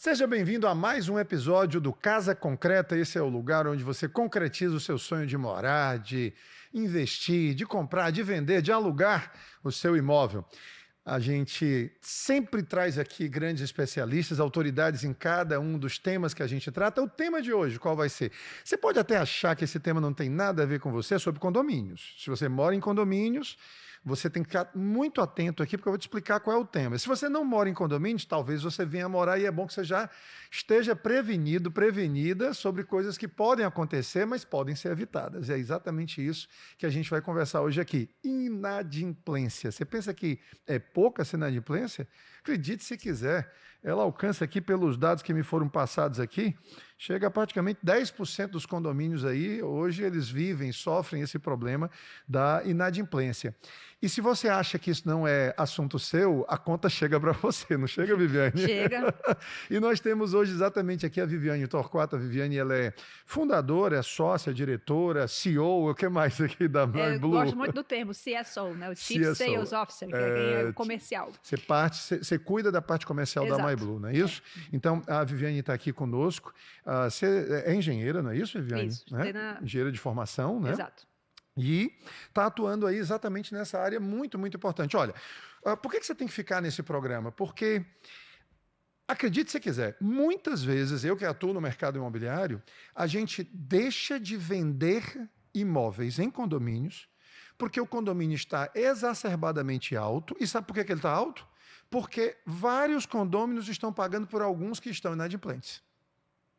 Seja bem-vindo a mais um episódio do Casa Concreta. Esse é o lugar onde você concretiza o seu sonho de morar, de investir, de comprar, de vender, de alugar o seu imóvel. A gente sempre traz aqui grandes especialistas, autoridades em cada um dos temas que a gente trata. O tema de hoje, qual vai ser? Você pode até achar que esse tema não tem nada a ver com você, é sobre condomínios. Se você mora em condomínios, você tem que ficar muito atento aqui, porque eu vou te explicar qual é o tema. Se você não mora em condomínios, talvez você venha morar e é bom que você já esteja prevenido, prevenida sobre coisas que podem acontecer, mas podem ser evitadas. É exatamente isso que a gente vai conversar hoje aqui. Inadimplência. Você pensa que é pouca essa inadimplência? Acredite se quiser. Ela alcança aqui, pelos dados que me foram passados aqui, chega a praticamente 10% dos condomínios aí, hoje eles vivem, sofrem esse problema da inadimplência. E se você acha que isso não é assunto seu, a conta chega para você, não chega, Viviane? Chega. E nós temos hoje exatamente aqui a Viviane Torquato. A Viviane, ela é fundadora, é sócia, diretora, CEO, o que mais aqui da Eu MyBlue? gosto muito do termo CSO, né? O Chief CSO. Sales Officer, que é quem é o comercial. Você cuida da parte comercial da Exato. MyBlue, não é isso? Então, a Viviane está aqui conosco. Você é engenheira, não é isso, Viviane? Isso, Né? Engenheira de formação, né? Exato. E está atuando aí exatamente nessa área muito, muito importante. Olha, por que você tem que ficar nesse programa? Porque, acredite se quiser, muitas vezes, eu que atuo no mercado imobiliário, a gente deixa de vender imóveis em condomínios porque o condomínio está exacerbadamente alto. E sabe por que ele está alto? Porque vários condôminos estão pagando por alguns que estão inadimplentes.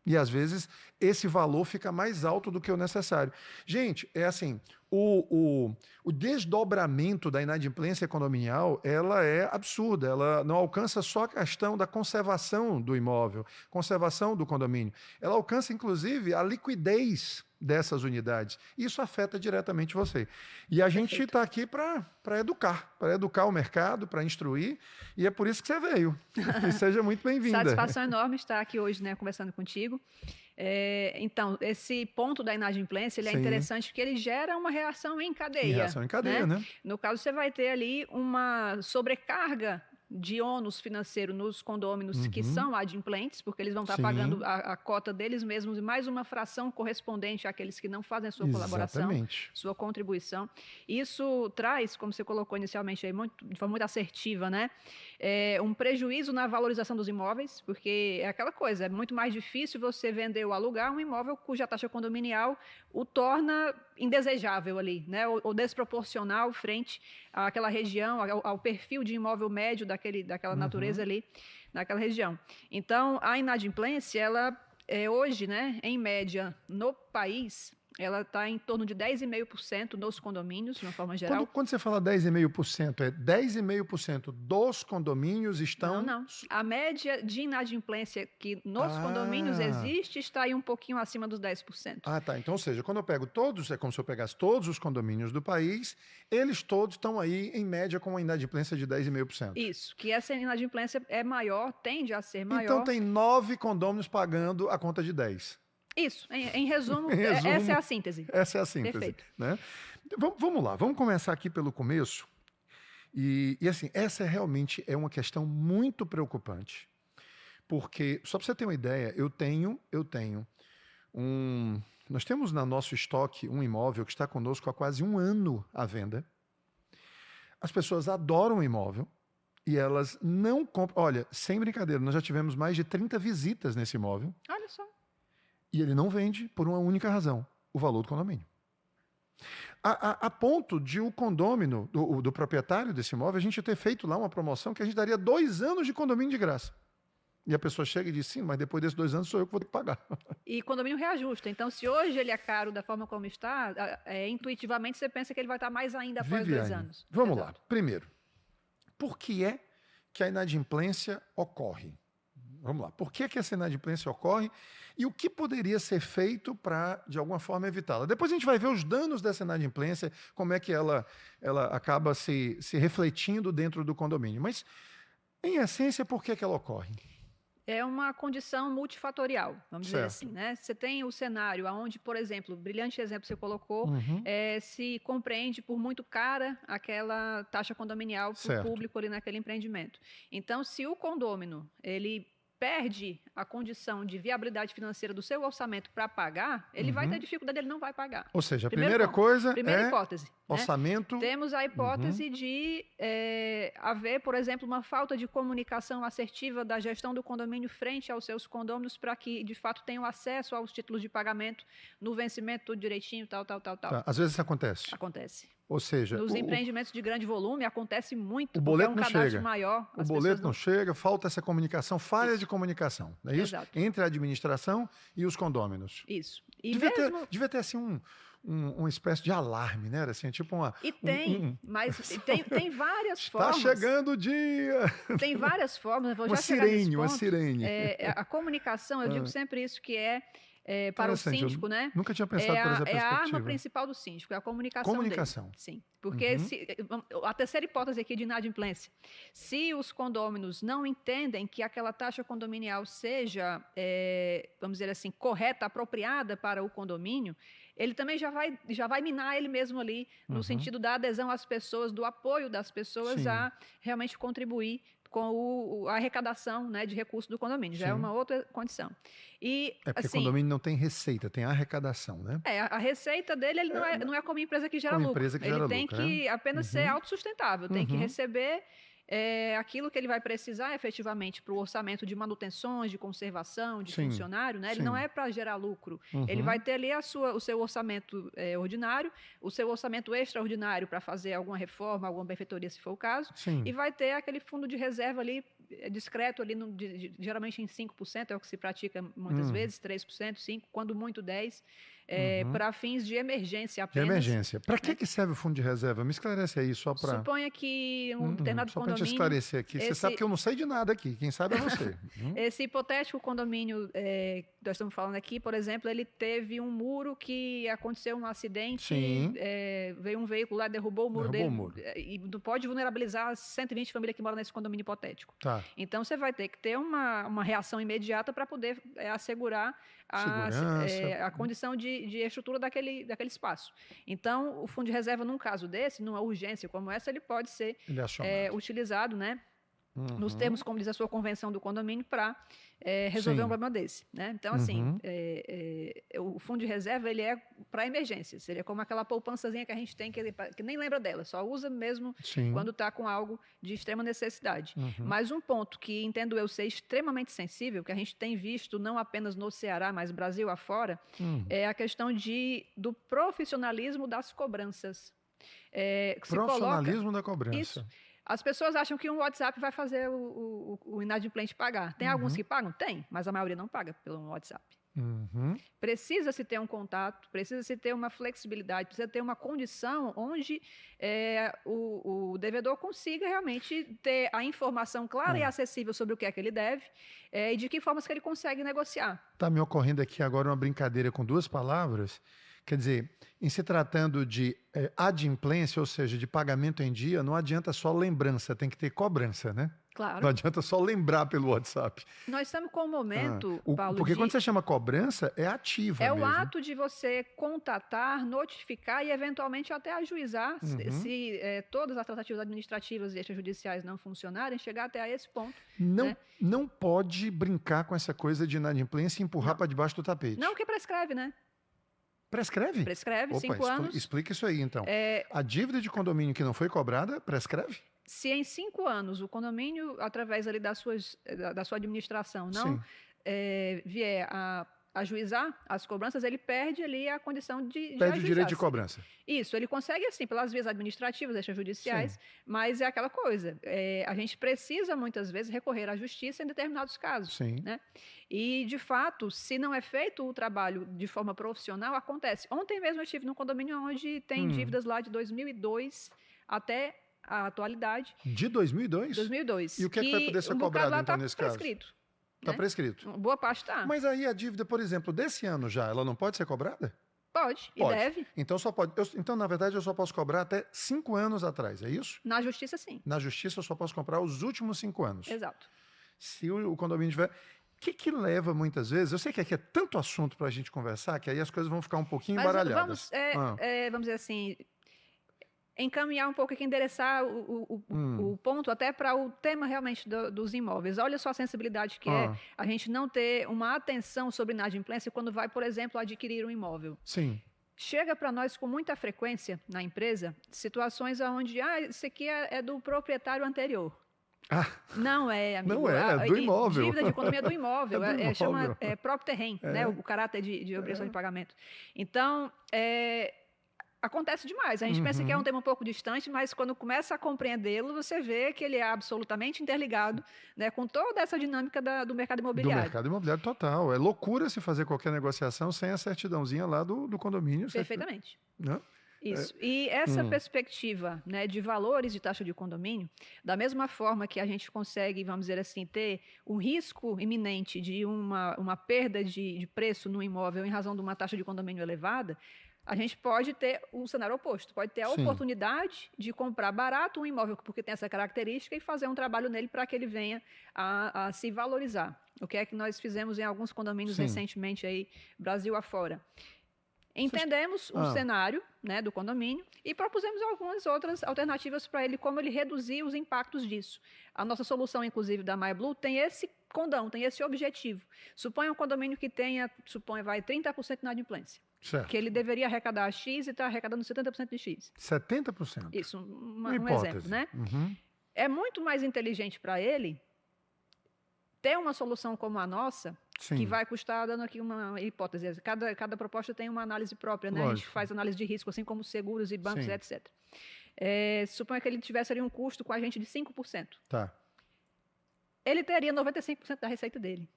E, às vezes, esse valor fica mais alto do que o necessário. Gente, é assim, o desdobramento da inadimplência condominial, ela é absurda. Ela não alcança só a questão da conservação do imóvel, conservação do condomínio. Ela alcança, inclusive, a liquidez dessas unidades. Isso afeta diretamente você. E a gente está aqui para educar o mercado, para instruir, e é por isso que você veio. E seja muito bem-vinda. Satisfação enorme estar aqui hoje, né, conversando contigo. Então, esse ponto da inadimplência, ele é interessante porque ele gera uma reação em cadeia. Em reação em cadeia, né? No caso, você vai ter ali uma sobrecarga de ônus financeiro nos condôminos que são adimplentes, porque eles vão estar pagando a cota deles mesmos e mais uma fração correspondente àqueles que não fazem a sua colaboração, sua contribuição. Isso traz, como você colocou inicialmente aí, de forma muito assertiva, né? Um prejuízo na valorização dos imóveis, porque é aquela coisa, é muito mais difícil você vender ou alugar um imóvel cuja taxa condominial o torna indesejável ali, né? Ou desproporcional frente àquela região, ao perfil de imóvel médio daquela natureza ali, naquela região. Então, a inadimplência, ela hoje, né, em média, no país, ela está em torno de 10,5% nos condomínios, de uma forma geral. Quando você fala 10,5%, é 10,5% dos condomínios estão... Não. A média de inadimplência que nos condomínios existe está aí um pouquinho acima dos 10%. Ah, tá. Então, ou seja, quando eu pego todos, é como se eu pegasse todos os condomínios do país, eles todos estão aí, em média, com uma inadimplência de 10,5%. Isso, que essa inadimplência é maior, tende a ser maior. Então, tem 9 condôminos pagando a conta de 10. Isso, em resumo, essa é a síntese. Essa é a síntese. Perfeito. Né? Vamos lá, vamos começar aqui pelo começo. E assim, essa realmente é uma questão muito preocupante. Porque, só para você ter uma ideia, nós temos no nosso estoque um imóvel que está conosco há quase um ano à venda. As pessoas adoram o imóvel e elas não compram. Olha, sem brincadeira, nós já tivemos mais de 30 visitas nesse imóvel. Olha só. E ele não vende por uma única razão: o valor do condomínio. A ponto de o condômino, do proprietário desse imóvel, a gente ter feito lá uma promoção que a gente daria 2 anos de condomínio de graça. E a pessoa chega e diz, sim, mas depois desses 2 anos sou eu que vou ter que pagar. E condomínio reajusta. Então, se hoje ele é caro da forma como está, intuitivamente você pensa que ele vai estar mais ainda após Viviane, 2 anos. Vamos lá. Primeiro, por que é que a inadimplência ocorre? Vamos lá. Por que essa inadimplência ocorre e o que poderia ser feito para, de alguma forma, evitá-la? Depois a gente vai ver os danos dessa inadimplência, como é que ela acaba se refletindo dentro do condomínio. Mas, em essência, por que ela ocorre? É uma condição multifatorial, vamos dizer assim, né? Você tem o cenário onde, por exemplo, brilhante exemplo que você colocou, se compreende por muito cara aquela taxa condominial para o público ali naquele empreendimento. Então, se o condômino, ele perde a condição de viabilidade financeira do seu orçamento para pagar, ele vai ter dificuldade, ele não vai pagar. Ou seja, a primeira coisa primeira é hipótese, orçamento. Né? Temos a hipótese de haver, por exemplo, uma falta de comunicação assertiva da gestão do condomínio frente aos seus condôminos para que, de fato, tenham acesso aos títulos de pagamento no vencimento, tudo direitinho, tal. Tá. Às vezes isso acontece. Acontece. Ou seja, nos empreendimentos de grande volume acontece muito, o boleto porque é um cadastro maior. O boleto não chega, falta essa comunicação, falha de comunicação, não é isso? Exato. Entre a administração e os condôminos. Isso. E devia ter assim uma espécie de alarme, né? Era assim, tipo uma... E tem, mas tem várias formas. Está chegando o dia! Tem várias formas. Vou uma já chegar nesse ponto. Uma sirene. A comunicação, eu digo sempre isso, que para o síndico, né? Nunca tinha pensado por essa perspectiva. É a arma principal do síndico, é a comunicação dele. Sim, porque a terceira hipótese aqui de inadimplência, se os condôminos não entendem que aquela taxa condominial seja, vamos dizer assim, correta, apropriada para o condomínio, ele também já vai minar ele mesmo ali, no sentido da adesão às pessoas, do apoio das pessoas a realmente contribuir com a arrecadação, né, de recursos do condomínio. Já é uma outra condição. E, porque assim, o condomínio não tem receita, tem arrecadação, né? A receita dele ele não é como empresa que gera lucro. Ele tem que apenas ser autossustentável, tem que receber aquilo que ele vai precisar efetivamente para o orçamento de manutenções, de conservação, de funcionário, né? Ele não é para gerar lucro. Ele vai ter ali o seu orçamento ordinário, o seu orçamento extraordinário para fazer alguma reforma, alguma benfeitoria, se for o caso, e vai ter aquele fundo de reserva ali discreto, ali geralmente em 5%, é o que se pratica muitas vezes, 3%, 5%, quando muito 10%, para fins de emergência apenas. De emergência. Para que serve o fundo de reserva? Me esclarece aí, só para... Suponha que um determinado só condomínio... Só para te esclarecer aqui. Você sabe que eu não sei de nada aqui. Quem sabe é você. Esse hipotético condomínio que nós estamos falando aqui, por exemplo, ele teve um muro que aconteceu um acidente, veio um veículo lá, derrubou o muro dele. E não pode vulnerabilizar as 120 famílias que moram nesse condomínio hipotético. Tá. Então, você vai ter que ter uma reação imediata para poder assegurar a condição de estrutura daquele espaço. Então, o fundo de reserva, num caso desse, numa urgência como essa, ele pode ser utilizado, né? Nos termos, como diz a sua convenção do condomínio, para resolver um problema desse, né? Então, assim, o fundo de reserva, ele é para emergência. Seria como aquela poupançazinha que a gente tem, que nem lembra dela, só usa mesmo quando está com algo de extrema necessidade. Mas um ponto que, entendo eu, ser extremamente sensível, que a gente tem visto não apenas no Ceará, mas Brasil afora, é a questão do profissionalismo das cobranças. Profissionalismo da cobrança. Isso. As pessoas acham que um WhatsApp vai fazer o inadimplente pagar. Tem alguns que pagam? Tem, mas a maioria não paga pelo WhatsApp. Precisa-se ter um contato, precisa-se ter uma flexibilidade, precisa ter uma condição onde o devedor consiga realmente ter a informação clara e acessível sobre o que é que ele deve e de que formas que ele consegue negociar. Está me ocorrendo aqui agora uma brincadeira com duas palavras. Quer dizer, em se tratando de adimplência, ou seja, de pagamento em dia, não adianta só lembrança, tem que ter cobrança, né? Claro. Não adianta só lembrar pelo WhatsApp. Nós estamos com um momento, Paulo, porque quando você chama cobrança, é ativa mesmo. É o ato de você contatar, notificar e, eventualmente, até ajuizar, se todas as tratativas administrativas e extrajudiciais não funcionarem, chegar até a esse ponto. Não pode brincar com essa coisa de inadimplência e empurrar para debaixo do tapete. Não, que prescreve, né? Prescreve? Prescreve, 5 anos. Explica isso aí, então. A dívida de condomínio que não foi cobrada, prescreve? Se em 5 anos o condomínio, através ali da sua administração, não vier a ajuizar as cobranças, ele perde ali a condição de perde o direito de cobrança. Isso, ele consegue assim, pelas vias administrativas, extrajudiciais, mas é aquela coisa, a gente precisa muitas vezes recorrer à justiça em determinados casos. Né? E, de fato, se não é feito o trabalho de forma profissional, acontece. Ontem mesmo eu estive num condomínio onde tem dívidas lá de 2002 até a atualidade. De 2002? 2002. E o que vai poder ser cobrado, então, nesse caso? Prescrito. Está prescrito. Boa parte está. Mas aí a dívida, por exemplo, desse ano já, ela não pode ser cobrada? Pode. E deve. Então, só pode. Então, na verdade, eu só posso cobrar até 5 anos atrás, é isso? Na justiça, sim. Na justiça, eu só posso comprar os últimos 5 anos. Exato. Se o condomínio tiver... O que leva, muitas vezes... Eu sei que aqui é tanto assunto para a gente conversar, que aí as coisas vão ficar um pouquinho embaralhadas. Vamos dizer assim... encaminhar um pouco aqui, endereçar o ponto até para o tema realmente dos imóveis. Olha só a sensibilidade que é a gente não ter uma atenção sobre inadimplência quando vai, por exemplo, adquirir um imóvel. Sim. Chega para nós com muita frequência na empresa situações onde isso aqui é do proprietário anterior. Não é, amigo. Não é do imóvel. Dívida de condomínio é do imóvel. Chama próprio terreno, né? O caráter de obrigação de pagamento. Então, acontece demais. A gente pensa que é um tema um pouco distante, mas quando começa a compreendê-lo, você vê que ele é absolutamente interligado, né, com toda essa dinâmica do mercado imobiliário. Do mercado imobiliário total. É loucura se fazer qualquer negociação sem a certidãozinha lá do condomínio. Perfeitamente. Não? Isso. E essa perspectiva, né, de valores de taxa de condomínio, da mesma forma que a gente consegue, vamos dizer assim, ter um risco iminente de uma perda de preço no imóvel em razão de uma taxa de condomínio elevada, a gente pode ter um cenário oposto, pode ter a oportunidade de comprar barato um imóvel porque tem essa característica e fazer um trabalho nele para que ele venha a se valorizar. O que é que nós fizemos em alguns condomínios recentemente aí, Brasil afora. Entendemos o cenário, né, do condomínio e propusemos algumas outras alternativas para ele, como ele reduzir os impactos disso. A nossa solução, inclusive, da MyBlue, tem esse condão, tem esse objetivo. Suponha um condomínio que tenha, 30% de inadimplência. Certo. Que ele deveria arrecadar X e está arrecadando 70% de X. 70%? Isso, um exemplo, né? É muito mais inteligente para ele ter uma solução como a nossa, que vai custar, dando aqui uma hipótese, cada proposta tem uma análise própria, né? A gente faz análise de risco, assim como seguros e bancos, etc. Suponha que ele tivesse ali um custo com a gente de 5%. Tá. Ele teria 95% da receita dele.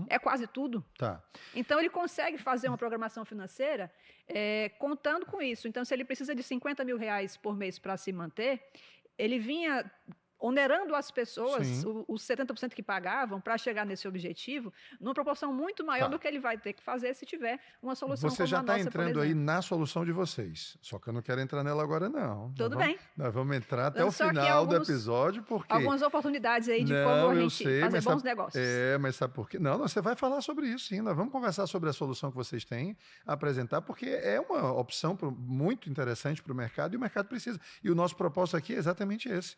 É quase tudo. Tá. Então, ele consegue fazer uma programação financeira contando com isso. Então, se ele precisa de R$50 mil por mês para se manter, ele vinha onerando as pessoas, os 70% que pagavam, para chegar nesse objetivo, numa proporção muito maior do que ele vai ter que fazer se tiver uma solução como a nossa, por exemplo. Você já está entrando aí na solução de vocês, só que eu não quero entrar nela agora, não. Tudo bem. Nós vamos entrar até o final do episódio, porque... Algumas oportunidades aí de como a gente fazer bons negócios. Mas sabe por quê? Não, você vai falar sobre isso, sim. Nós vamos conversar sobre a solução que vocês têm, apresentar, porque é uma opção muito interessante para o mercado e o mercado precisa. E o nosso propósito aqui é exatamente esse.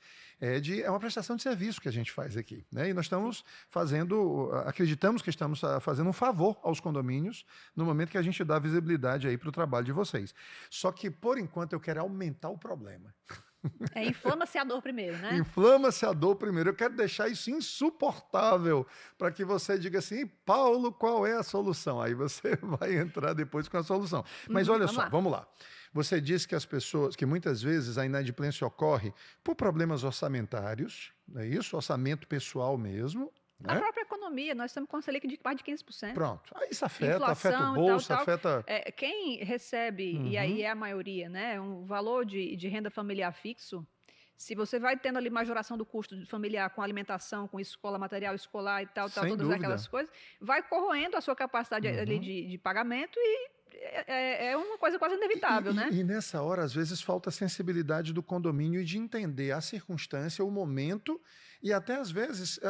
É uma prestação de serviço que a gente faz aqui, né? E nós estamos acreditamos que estamos fazendo um favor aos condomínios no momento que a gente dá visibilidade aí para o trabalho de vocês. Só que, por enquanto, eu quero aumentar o problema. Inflama-se a dor primeiro, né? Inflama-se a dor primeiro. Eu quero deixar isso insuportável para que você diga assim, Paulo, qual é a solução? Aí você vai entrar depois com a solução. Mas olha só, vamos lá. Você disse que muitas vezes a inadimplência ocorre por problemas orçamentários, não é isso? Orçamento pessoal mesmo. A própria economia, nós estamos com a Selic de mais de 15%. Pronto. Aí isso afeta inflação, o bolso, tal. afeta... Quem recebe, e aí é a maioria, né, um valor de renda familiar fixo, se você vai tendo ali majoração do custo familiar com alimentação, com escola, material escolar e tal, todas aquelas coisas, vai corroendo a sua capacidade ali de pagamento e é uma coisa quase inevitável, né? E nessa hora, às vezes, falta a sensibilidade do condomínio e de entender a circunstância, o momento e até, às vezes,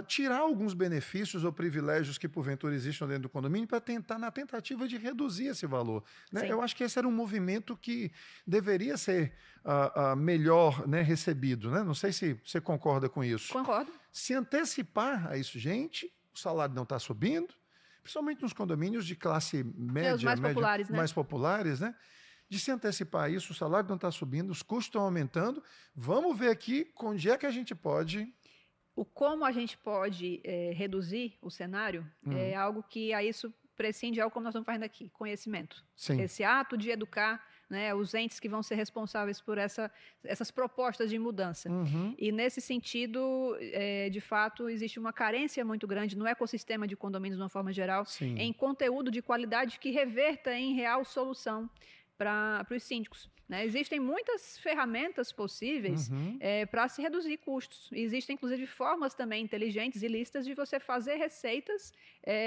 tirar alguns benefícios ou privilégios que, porventura, existam dentro do condomínio para tentar, na tentativa de reduzir esse valor. Né? Eu acho que esse era um movimento que deveria ser melhor, né, recebido. Né? Não sei se você concorda com isso. Concordo. Se antecipar a isso, gente, o salário não está subindo, principalmente nos condomínios de classe média, mais populares, né? De se antecipar isso, o salário não está subindo, os custos estão aumentando. Vamos ver aqui onde é que a gente pode... Como a gente pode reduzir o cenário é algo que a isso prescinde algo como nós estamos fazendo aqui, conhecimento. Sim. Esse ato de educar, né, os entes que vão ser responsáveis por essas propostas de mudança. E, nesse sentido, de fato, existe uma carência muito grande no ecossistema de condomínios, de uma forma geral, em conteúdo de qualidade que reverta em real solução para os síndicos. Né? Existem muitas ferramentas possíveis para se reduzir custos. Existem, inclusive, formas também inteligentes e lícitas de você fazer receitas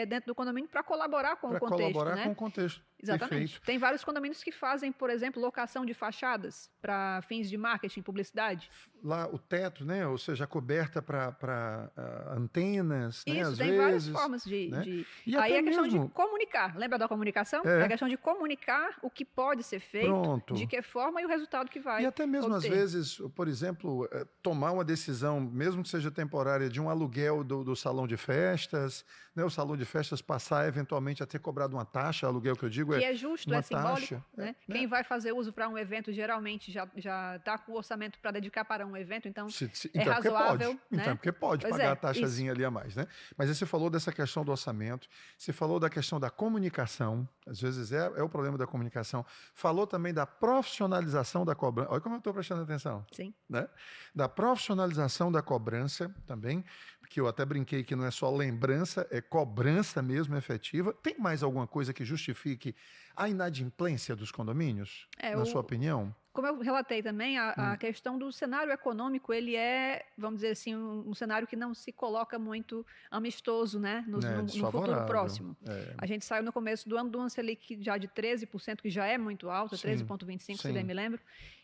dentro do condomínio para colaborar com o contexto. Para colaborar né? com o contexto. Exatamente. Perfeito. Tem vários condomínios que fazem, por exemplo, locação de fachadas para fins de marketing, publicidade. Lá o teto, né? Ou seja, a coberta para antenas, né? Isso, Às tem vezes, várias formas né? E Aí até é questão mesmo... de comunicar. Lembra da comunicação? É a questão de comunicar o que pode ser feito, Pronto. de que forma e o resultado que vai E até mesmo, obter. às vezes, por exemplo, tomar uma decisão, mesmo que seja temporária, de um aluguel do salão de festas, né? O salão de festas passar eventualmente a ter cobrado uma taxa, aluguel que eu digo que é justo, uma é simbólico. taxa, Né? Quem vai fazer uso para um evento geralmente já está com o orçamento para dedicar para um evento, então é então, razoável. Porque pode. Né? Então, porque pode Pois pagar a taxazinha ali a mais, né? Mas aí você falou dessa questão do orçamento, você falou da questão da comunicação, às vezes é o problema da comunicação, falou também da profissionalização da cobrança. Olha como eu estou prestando atenção. Sim. Né? Da profissionalização da cobrança também, porque eu até brinquei que não é só lembrança, é cobrança mesmo efetiva. Tem mais alguma coisa que justifique a inadimplência dos condomínios, na sua opinião? Como eu relatei também, a questão do cenário econômico, ele é, vamos dizer assim, um cenário que não se coloca muito amistoso, né, no futuro próximo. A gente saiu no começo do ano de uma Selic já de 13%, que já é muito alta, 13,25%, se bem me lembro,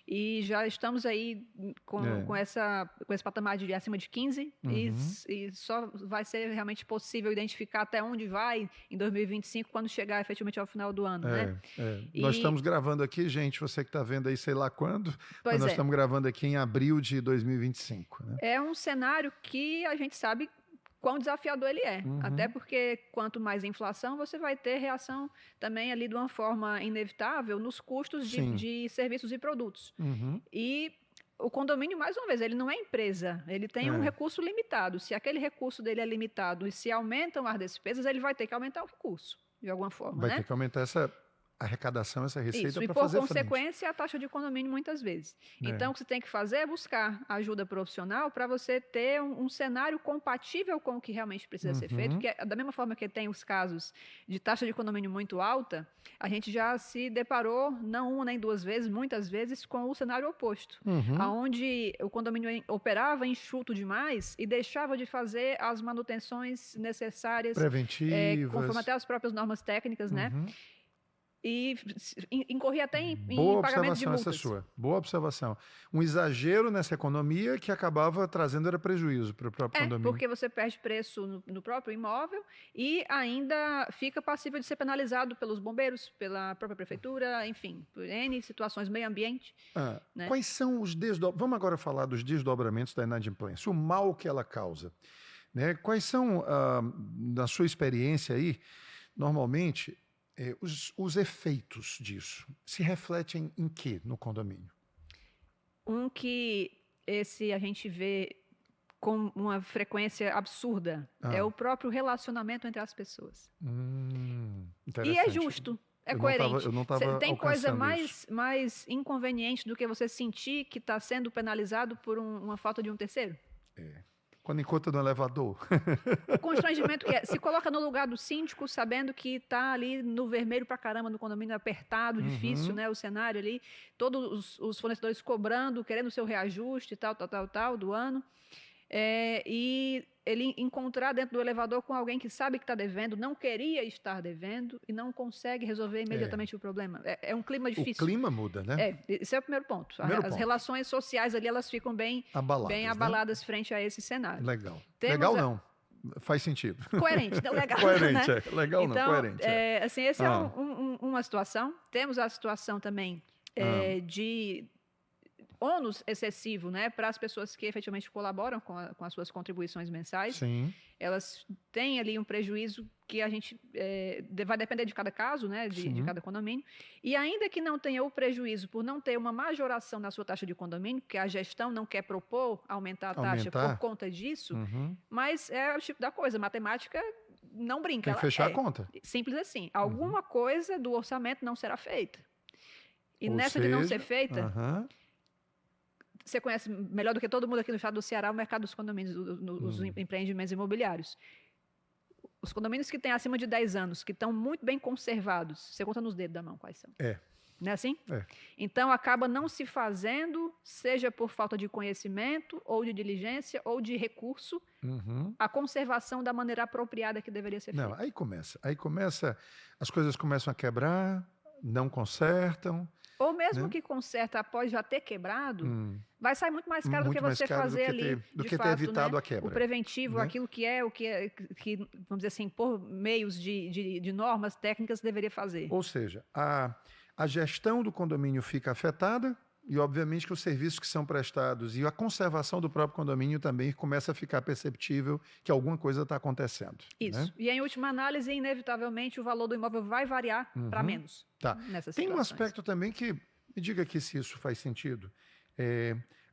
e já estamos aí com esse patamar de acima de 15%, e só vai ser realmente possível identificar até onde vai em 2025, quando chegar efetivamente ao final do ano. Né? Nós estamos gravando aqui, gente, você que está vendo aí, sei lá quando, mas nós estamos gravando aqui em abril de 2025. Né? É um cenário que a gente sabe quão desafiador ele é. Até porque quanto mais inflação, você vai ter reação também ali de uma forma inevitável nos custos de serviços e produtos. E o condomínio, mais uma vez, ele não é empresa, ele tem um recurso limitado. Se aquele recurso dele é limitado e se aumentam as despesas, ele vai ter que aumentar o recurso, de alguma forma. Vai ter que aumentar essa arrecadação, essa receita para fazer frente. E por consequência, a taxa de condomínio muitas vezes. Então, o que você tem que fazer é buscar ajuda profissional para você ter um cenário compatível com o que realmente precisa ser feito, porque da mesma forma que tem os casos de taxa de condomínio muito alta, a gente já se deparou, não uma nem duas vezes, muitas vezes, com o cenário oposto, onde o condomínio operava enxuto demais e deixava de fazer as manutenções necessárias, preventivas, conforme até as próprias normas técnicas, né? E incorria até em pagamento de multas. Essa sua. Boa observação. Um exagero nessa economia que acabava trazendo prejuízo para o próprio condomínio. Porque você perde preço no próprio imóvel e ainda fica passível de ser penalizado pelos bombeiros, pela própria prefeitura, enfim, por N situações, meio ambiente. Né? Quais são os desdobramentos? Vamos agora falar dos desdobramentos da inadimplência, o mal que ela causa. Né? Quais são, na sua experiência aí, normalmente... os efeitos disso se refletem em quê no condomínio? Que a gente vê com uma frequência absurda é o próprio relacionamento entre as pessoas. E é justo, é coerente. Tem coisa mais inconveniente do que você sentir que está sendo penalizado por uma falta de um terceiro? Quando encontra no elevador. O constrangimento que se coloca no lugar do síndico, sabendo que está ali no vermelho pra caramba, no condomínio apertado, difícil, né? O cenário ali, todos os fornecedores cobrando, querendo o seu reajuste, tal, do ano. E ele encontrar dentro do elevador com alguém que sabe que está devendo, não queria estar devendo e não consegue resolver imediatamente o problema. É um clima difícil. O clima muda, né? Esse é o primeiro ponto. As relações sociais ali, elas ficam bem abaladas, né? Frente a esse cenário. Legal. Legal não. Faz sentido. Coerente, não legal. Coerente, né? Legal então, não, coerente. Assim, essa é uma situação. Temos a situação também de ônus excessivo, né, para as pessoas que efetivamente colaboram com as suas contribuições mensais. Sim. Elas têm ali um prejuízo que a gente vai depender de cada caso, né, de cada condomínio. E ainda que não tenha o prejuízo por não ter uma majoração na sua taxa de condomínio, que a gestão não quer propor aumentar a taxa por conta disso, mas é o tipo da coisa, matemática não brinca. Tem que fechar a conta. Simples assim. Alguma coisa do orçamento não será feita. E de não ser feita... Você conhece melhor do que todo mundo aqui no estado do Ceará o mercado dos condomínios, os empreendimentos imobiliários. Os condomínios que têm acima de 10 anos, que estão muito bem conservados, você conta nos dedos da mão quais são. Não é assim? É. Então, acaba não se fazendo, seja por falta de conhecimento, ou de diligência, ou de recurso, a conservação da maneira apropriada que deveria ser Não, feita. aí começa, as coisas começam a quebrar, não consertam, Ou mesmo né? que conserta após já ter quebrado, vai sair muito mais caro do que Muito mais você caro fazer ali, do de que ter fato, evitado né? a quebra, O preventivo, né? aquilo que, vamos dizer assim, por meios de normas técnicas deveria fazer. Ou seja, a gestão do condomínio fica afetada e, obviamente, que os serviços que são prestados e a conservação do próprio condomínio também começa a ficar perceptível que alguma coisa está acontecendo. Isso. Né? E, em última análise, inevitavelmente, o valor do imóvel vai variar para menos Tá. nessas Tem um situações. aspecto também que, me diga aqui se isso faz sentido,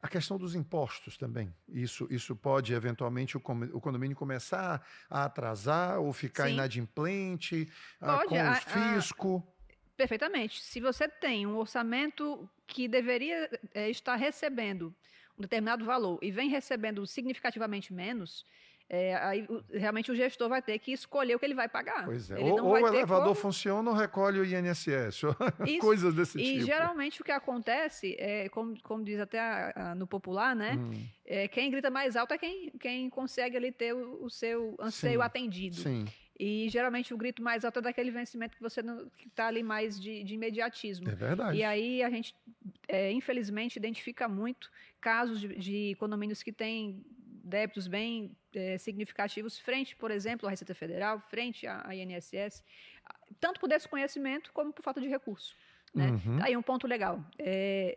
a questão dos impostos também. Isso pode, eventualmente, o condomínio começar a atrasar ou ficar Sim. inadimplente Pode, com o fisco. Perfeitamente. Se você tem um orçamento que deveria estar recebendo um determinado valor e vem recebendo significativamente menos, aí realmente o gestor vai ter que escolher o que ele vai pagar. Pois é. Ele não Ou vai o ter elevador como... funciona ou recolhe o INSS, ou Isso. coisas desse E tipo. geralmente o que acontece, como diz até no popular, né? Quem grita mais alto é quem consegue ali ter o seu anseio atendido. Sim. E geralmente o grito mais alto é daquele vencimento que você está ali mais de imediatismo. É verdade. E aí a gente, infelizmente, identifica muito casos de condomínios que têm débitos bem significativos frente, por exemplo, à Receita Federal, frente à INSS, tanto por desconhecimento como por falta de recurso. Né? Aí um ponto legal.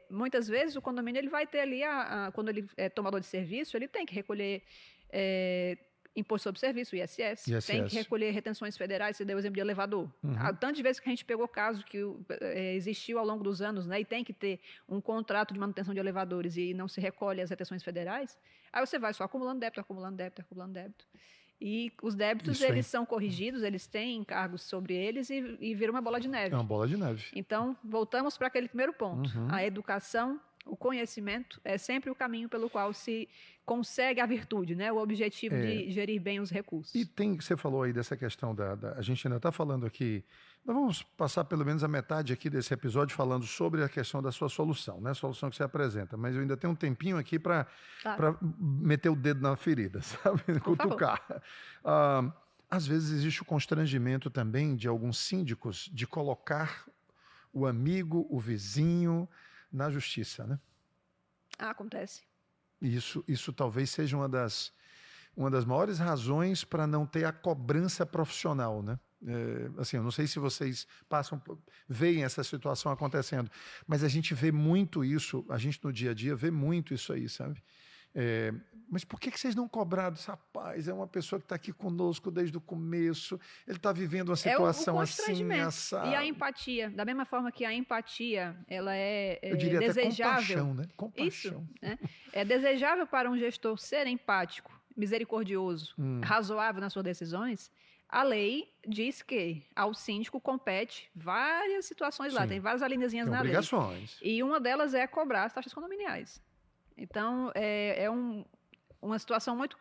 Muitas vezes o condomínio ele vai ter ali, quando ele é tomador de serviço, ele tem que recolher imposto sobre serviço, ISS, tem que recolher retenções federais, você deu o exemplo de elevador. Há tantas vezes que a gente pegou casos que existiu ao longo dos anos, né, e tem que ter um contrato de manutenção de elevadores e não se recolhe as retenções federais, aí você vai só acumulando débito, acumulando débito, acumulando débito. E os débitos, eles são corrigidos, eles têm encargos sobre eles e vira uma bola de neve. É uma bola de neve. Então, voltamos para aquele primeiro ponto. A educação, o conhecimento é sempre o caminho pelo qual se consegue a virtude, né? O objetivo de gerir bem os recursos. E você falou aí dessa questão a gente ainda está falando aqui, nós vamos passar pelo menos a metade aqui desse episódio falando sobre a questão da sua solução, né? A solução que você apresenta, mas eu ainda tenho um tempinho aqui para meter o dedo na ferida, sabe? Cutucar. Às vezes existe o constrangimento também de alguns síndicos de colocar o amigo, o vizinho na justiça, né? Acontece. Isso talvez seja uma das maiores razões para não ter a cobrança profissional, né? Assim, eu não sei se vocês veem essa situação acontecendo, mas a gente vê muito isso, a gente no dia a dia vê muito isso aí, sabe? Mas por que vocês não cobraram esse rapaz? É uma pessoa que está aqui conosco desde o começo, ele está vivendo uma situação assim, assado. E a empatia, da mesma forma que a empatia, ela eu diria desejável. Até compaixão, né? Compaixão. Isso, né? É desejável para um gestor ser empático, misericordioso, razoável nas suas decisões. A lei diz que ao síndico compete várias situações lá, tem várias alíneazinhas na lei. Obrigações. E uma delas é cobrar as taxas condominiais. Então, uma situação muito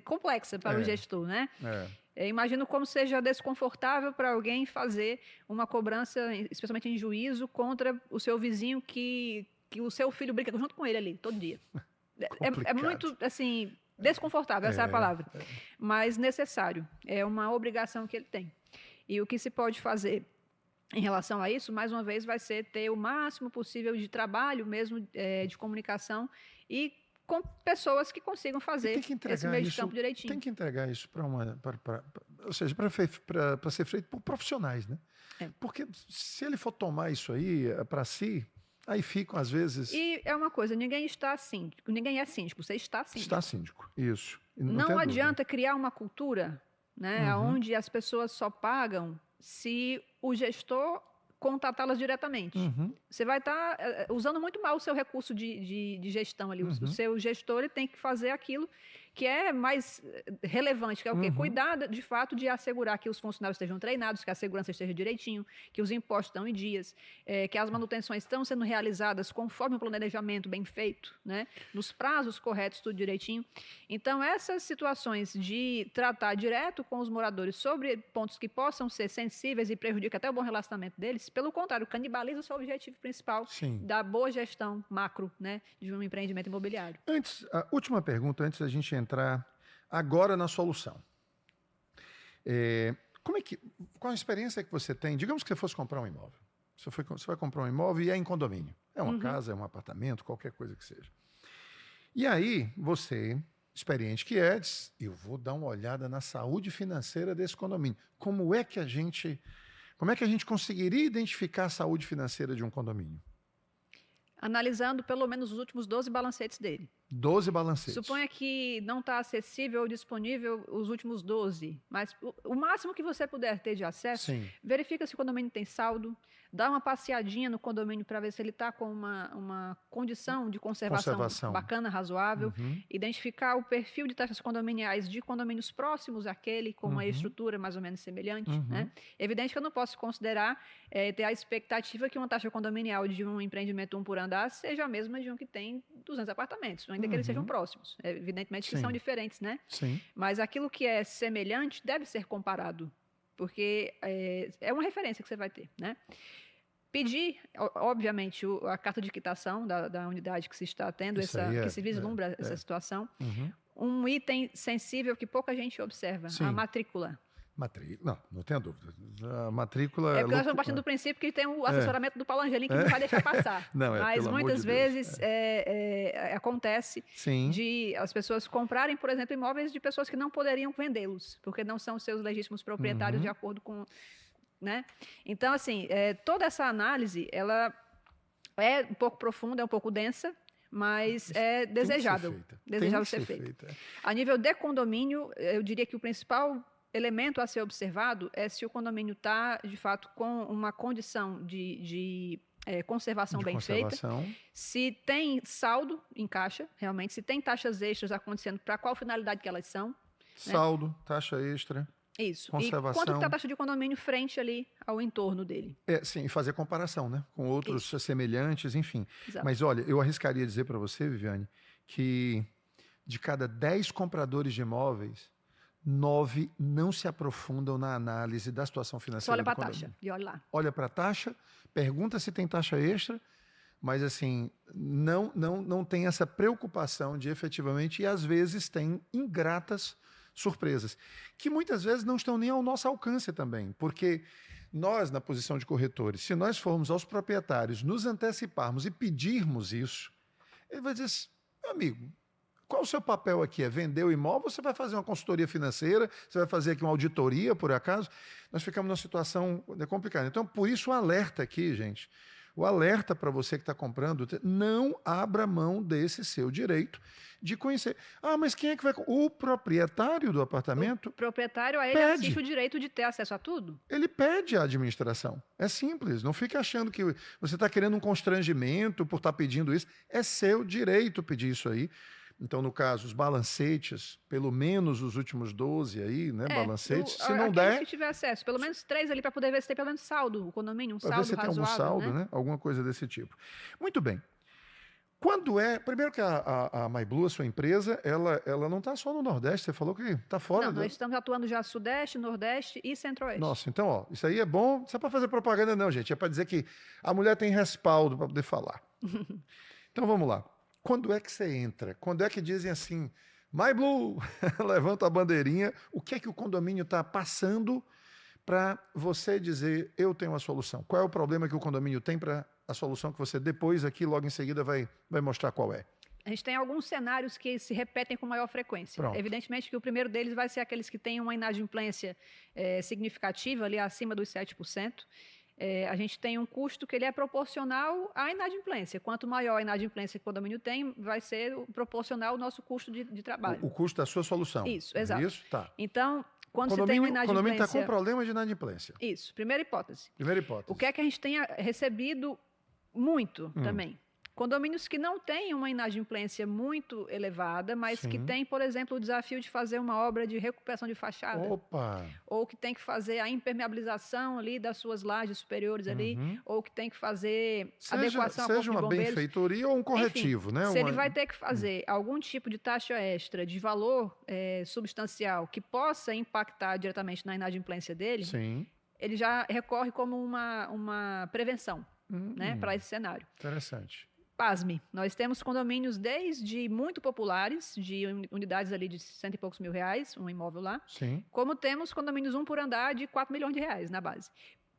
complexa para o gestor, né? Imagino como seja desconfortável para alguém fazer uma cobrança, especialmente em juízo, contra o seu vizinho que o seu filho brinca junto com ele ali, todo dia. É muito, assim, desconfortável, essa é a palavra. Mas necessário. É uma obrigação que ele tem. E o que se pode fazer em relação a isso, mais uma vez, vai ser ter o máximo possível de trabalho mesmo, de comunicação e com pessoas que consigam fazer esse meio de campo direitinho. Tem que entregar isso ou seja, para ser feito por profissionais, né? Porque se ele for tomar isso aí para si, aí ficam às vezes... E é uma coisa, ninguém é síndico, você está síndico. Está síndico, isso. Não adianta criar uma cultura, né, onde as pessoas só pagam se o gestor contatá-las diretamente. Você vai estar usando muito mal o seu recurso de gestão ali. O seu gestor ele tem que fazer aquilo que é mais relevante, que é o quê? Cuidar, de fato, de assegurar que os funcionários estejam treinados, que a segurança esteja direitinho, que os impostos estão em dias, que as manutenções estão sendo realizadas conforme o planejamento bem feito, né? Nos prazos corretos, tudo direitinho. Então, essas situações de tratar direto com os moradores sobre pontos que possam ser sensíveis e prejudicam até o bom relacionamento deles, pelo contrário, canibaliza o seu objetivo principal da boa gestão macro, né, de um empreendimento imobiliário. Antes, a última pergunta, antes da gente entrar agora na solução. Qual a experiência que você tem? Digamos que você fosse comprar um imóvel. Você vai comprar um imóvel e é em condomínio. É uma casa, é um apartamento, qualquer coisa que seja. E aí, você, experiente que é, diz, eu vou dar uma olhada na saúde financeira desse condomínio. Como é que a gente conseguiria identificar a saúde financeira de um condomínio? Analisando pelo menos os últimos 12 balancetes dele. 12 balancetes. Suponha que não está acessível ou disponível os últimos 12, mas o máximo que você puder ter de acesso, verifica se o condomínio tem saldo, dá uma passeadinha no condomínio para ver se ele está com uma condição de conservação bacana, razoável, identificar o perfil de taxas condominiais de condomínios próximos àquele, com uma estrutura mais ou menos semelhante. Né? Evidente que eu não posso considerar, ter a expectativa que uma taxa condominial de um empreendimento 1 por andar seja a mesma de um que tem 200 apartamentos, ainda que eles sejam próximos. Evidentemente que são diferentes, né? Mas aquilo que é semelhante deve ser comparado, porque é uma referência que você vai ter, né? Pedir, obviamente, a carta de quitação da unidade que se está tendo, que se vislumbra essa situação. Um item sensível que pouca gente observa, a matrícula. Não tenha dúvida. A matrícula... porque nós estamos partindo do princípio que tem o assessoramento do Paulo Angelim que não vai deixar passar. Mas muitas vezes acontece de as pessoas comprarem, por exemplo, imóveis de pessoas que não poderiam vendê-los, porque não são seus legítimos proprietários de acordo com... Né? Então, assim, toda essa análise, ela é um pouco profunda, é um pouco densa, mas é desejável ser feita. A nível de condomínio, eu diria que o principal elemento a ser observado é se o condomínio está, de fato, com uma condição de conservação bem feita, se tem saldo em caixa, realmente, se tem taxas extras acontecendo, para qual finalidade que elas são. Saldo, né? Taxa extra. Isso. Conservação. E quanto está a taxa de condomínio frente ali ao entorno dele? Sim, fazer comparação, né? Com outros semelhantes, enfim. Exato. Mas olha, eu arriscaria dizer para você, Viviane, que de cada 10 compradores de imóveis, 9 não se aprofundam na análise da situação financeira. Só olha para a taxa e olha lá. Olha para a taxa, pergunta se tem taxa extra, mas assim, não tem essa preocupação de efetivamente, e às vezes tem ingratas surpresas, que muitas vezes não estão nem ao nosso alcance também, porque nós, na posição de corretores, se nós formos aos proprietários, nos anteciparmos e pedirmos isso, ele vai dizer, meu amigo, qual o seu papel aqui? É vender o imóvel ou você vai fazer uma consultoria financeira? Você vai fazer aqui uma auditoria, por acaso? Nós ficamos numa situação complicada. Então, por isso o alerta aqui, gente, o alerta para você que está comprando, não abra mão desse seu direito de conhecer. Mas quem é que vai... O proprietário do apartamento... O proprietário, a ele assiste o direito de ter acesso a tudo. Ele pede à administração. É simples. Não fique achando que você está querendo um constrangimento por estar pedindo isso. É seu direito pedir isso aí. Então, no caso, os balancetes, pelo menos os últimos 12 aí, né, balancetes, se não der... que tiver acesso, pelo menos 3 ali para poder ver se tem pelo menos saldo, o condomínio, um saldo razoável. Para ver se tem algum saldo, né? Alguma coisa desse tipo. Muito bem. Quando primeiro que a MyBlue, a sua empresa, ela não está só no Nordeste, você falou que está fora. Não, nós estamos atuando já Sudeste, Nordeste e Centro-Oeste. Nossa, então, isso aí é bom, não é para fazer propaganda não, gente, é para dizer que a mulher tem respaldo para poder falar. Então, vamos lá. Quando é que você entra? Quando é que dizem assim, MyBlue, levanta a bandeirinha, o que é que o condomínio está passando para você dizer, eu tenho uma solução? Qual é o problema que o condomínio tem para a solução que você depois aqui, logo em seguida, vai mostrar qual é? A gente tem alguns cenários que se repetem com maior frequência. Pronto. Evidentemente que o primeiro deles vai ser aqueles que têm uma inadimplência significativa, ali acima dos 7%. A gente tem um custo que ele é proporcional à inadimplência. Quanto maior a inadimplência que o condomínio tem, vai ser proporcional ao nosso custo de trabalho. O custo da sua solução. Isso, exato. Isso? Tá. Então, quando você tem uma inadimplência... O condomínio está com problema de inadimplência. Isso, primeira hipótese. Primeira hipótese. O que é que a gente tenha recebido muito também? Condomínios que não têm uma inadimplência muito elevada, mas que Sim. têm, por exemplo, o desafio de fazer uma obra de recuperação de fachada. Opa! Ou que tem que fazer a impermeabilização ali das suas lajes superiores ali, ou que tem que fazer adequação ao corpo Seja de uma bombeiros. benfeitoria ou um corretivo, Enfim, né? se ele vai ter que fazer algum tipo de taxa extra de valor substancial que possa impactar diretamente na inadimplência dele, Sim. ele já recorre como uma prevenção, né, para esse cenário. Interessante. Pasme, nós temos condomínios desde muito populares, de unidades ali de R$100 e poucos mil, um imóvel lá, Sim. como temos condomínios 1 por andar de R$4 milhões na base.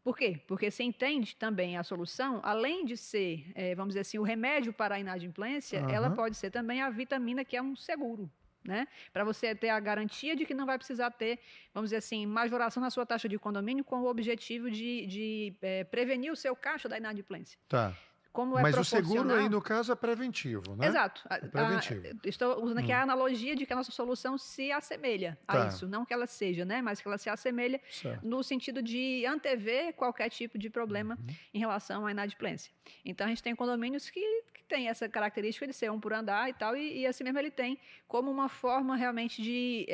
Por quê? Porque se entende também a solução, além de ser, vamos dizer assim, o remédio para a inadimplência, ela pode ser também a vitamina, que é um seguro, né? Para você ter a garantia de que não vai precisar ter, vamos dizer assim, majoração na sua taxa de condomínio com o objetivo de prevenir o seu caixa da inadimplência. Tá. Como é Mas o proporcional... seguro aí, no caso, é preventivo, né? Exato. É preventivo. Estou usando aqui a analogia de que a nossa solução se assemelha a isso. Não que ela seja, né? Mas que ela se assemelha no sentido de antever qualquer tipo de problema em relação à inadimplência. Então, a gente tem condomínios que tem essa característica de ser 1 por andar e tal, e assim mesmo ele tem como uma forma realmente de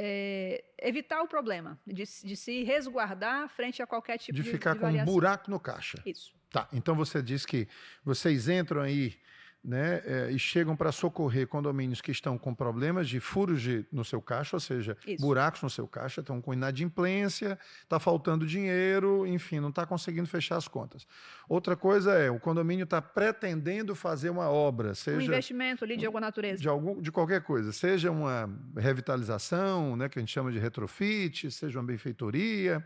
evitar o problema, de se resguardar frente a qualquer tipo de ficar com um buraco no caixa. Isso. Tá, então você diz que vocês entram aí, né, e chegam para socorrer condomínios que estão com problemas de furos no seu caixa, ou seja, buracos no seu caixa, estão com inadimplência, está faltando dinheiro, enfim, não está conseguindo fechar as contas. Outra coisa é, o condomínio está pretendendo fazer uma obra, seja... Um investimento ali de alguma natureza. De qualquer coisa, seja uma revitalização, né, que a gente chama de retrofit, seja uma benfeitoria,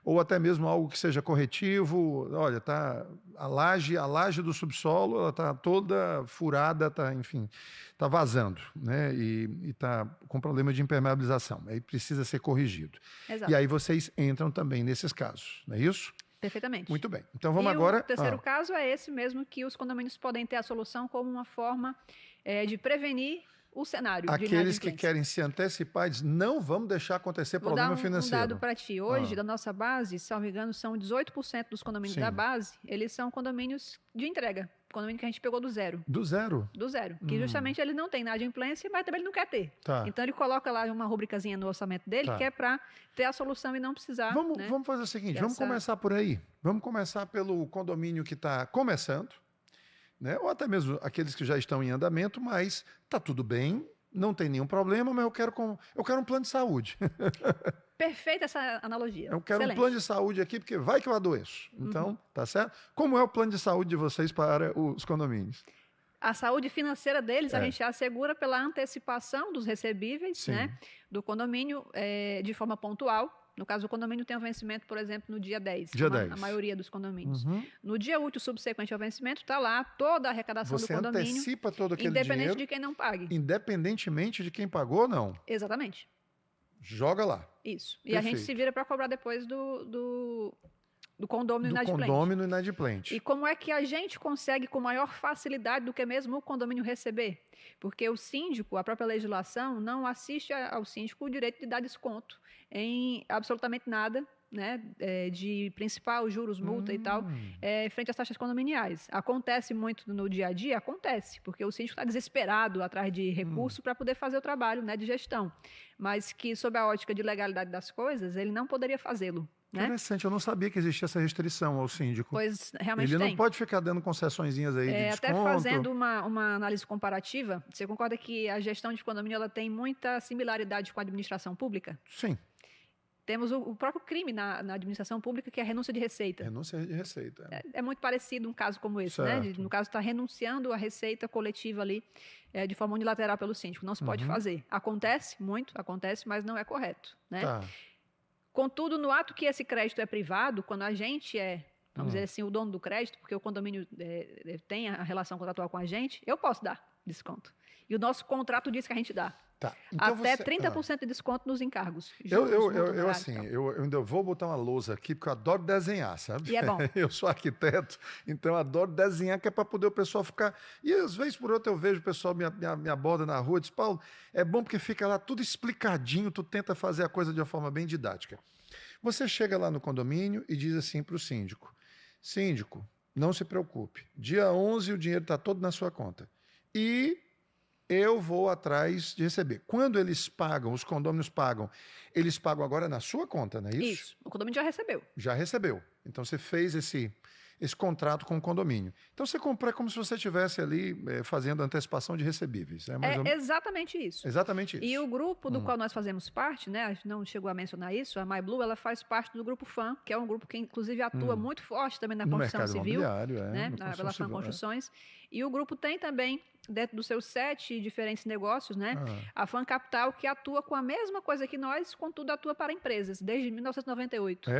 ou até mesmo algo que seja corretivo. Olha, tá a laje do subsolo, ela está toda furada, enfim, está vazando, né? E está com problema de impermeabilização. Aí precisa ser corrigido. Exato. E aí vocês entram também nesses casos, não é isso? Perfeitamente. Muito bem. Então vamos agora... O terceiro caso é esse mesmo, que os condomínios podem ter a solução como uma forma de prevenir o cenário. Aqueles que querem se antecipar, dizem, não vamos deixar acontecer problema financeiro. Vou dar um dado para ti. Hoje, da nossa base, se não me engano, são 18% dos condomínios da base, eles são condomínios de entrega. Condomínio que a gente pegou do zero. Do zero? Do zero. Que justamente ele não tem inadimplência, mas também ele não quer ter. Então ele coloca lá uma rubricazinha no orçamento dele, que é para ter a solução e não precisar... Vamos fazer o seguinte, vamos começar por aí. Vamos começar pelo condomínio que está começando, né? Ou até mesmo aqueles que já estão em andamento, mas está tudo bem, não tem nenhum problema, mas eu quero um plano de saúde. Perfeita essa analogia. Eu quero um plano de saúde aqui, porque vai que eu adoeço. Então, tá certo? Como é o plano de saúde de vocês para os condomínios? A saúde financeira deles a gente assegura pela antecipação dos recebíveis, né, do condomínio de forma pontual. No caso, o condomínio tem um vencimento, por exemplo, no dia 10, a maioria dos condomínios. No dia útil subsequente ao vencimento, está lá toda a arrecadação do condomínio. Você antecipa todo aquele independente dinheiro, de quem não pague. Independentemente de quem pagou, não? Exatamente. Joga lá. Isso. E a gente se vira para cobrar depois do condômino inadimplente. Do condômino inadimplente. E como é que a gente consegue com maior facilidade do que mesmo o condomínio receber? Porque o síndico, a própria legislação, não assiste ao síndico o direito de dar desconto em absolutamente nada, né, de principal, juros, multa e tal, frente às taxas condominiais. Acontece muito no dia a dia? Acontece, porque o síndico está desesperado atrás de recurso para poder fazer o trabalho, né, de gestão. Mas que, sob a ótica de legalidade das coisas, ele não poderia fazê-lo. Né? Interessante, eu não sabia que existia essa restrição ao síndico. Pois, realmente ele não pode ficar dando concessõezinhas aí de desconto. Até fazendo uma análise comparativa, você concorda que a gestão de condomínio ela tem muita similaridade com a administração pública? Sim. Temos o próprio crime na administração pública, que é a renúncia de receita. Renúncia de receita. É muito parecido um caso como esse, né? No caso, está renunciando à receita coletiva ali, de forma unilateral pelo síndico. Não se pode fazer. Acontece, mas não é correto, né? Contudo, no ato que esse crédito é privado, quando a gente vamos dizer assim, o dono do crédito, porque o condomínio tem a relação contratual com a gente, eu posso dar desconto. E o nosso contrato diz que a gente dá. Então até 30% de desconto nos encargos. Eu ainda vou botar uma lousa aqui, porque eu adoro desenhar, sabe? E é bom. Eu sou arquiteto, então eu adoro desenhar, que é para poder o pessoal ficar... E às vezes por outra eu vejo o pessoal me aborda na rua e diz, Paulo, é bom porque fica lá tudo explicadinho, tu tenta fazer a coisa de uma forma bem didática. Você chega lá no condomínio e diz assim para o síndico, Não se preocupe. Dia 11 o dinheiro está todo na sua conta. E eu vou atrás de receber. Quando eles pagam, os condôminos pagam, eles pagam agora na sua conta, não é isso? Isso. O condomínio já recebeu. Já recebeu. Então você fez esse contrato com o condomínio. Então você compra como se você estivesse ali fazendo antecipação de recebíveis. Exatamente isso. Exatamente isso. E o grupo do qual nós fazemos parte, né, a gente não chegou a mencionar isso, a MyBlue, ela faz parte do grupo FAM, que é um grupo que inclusive atua muito forte também na construção civil, né, pela FAM Construções. E o grupo tem também, dentro dos seus 7 diferentes negócios, né, a FAM Capital, que atua com a mesma coisa que nós, contudo atua para empresas, desde 1998.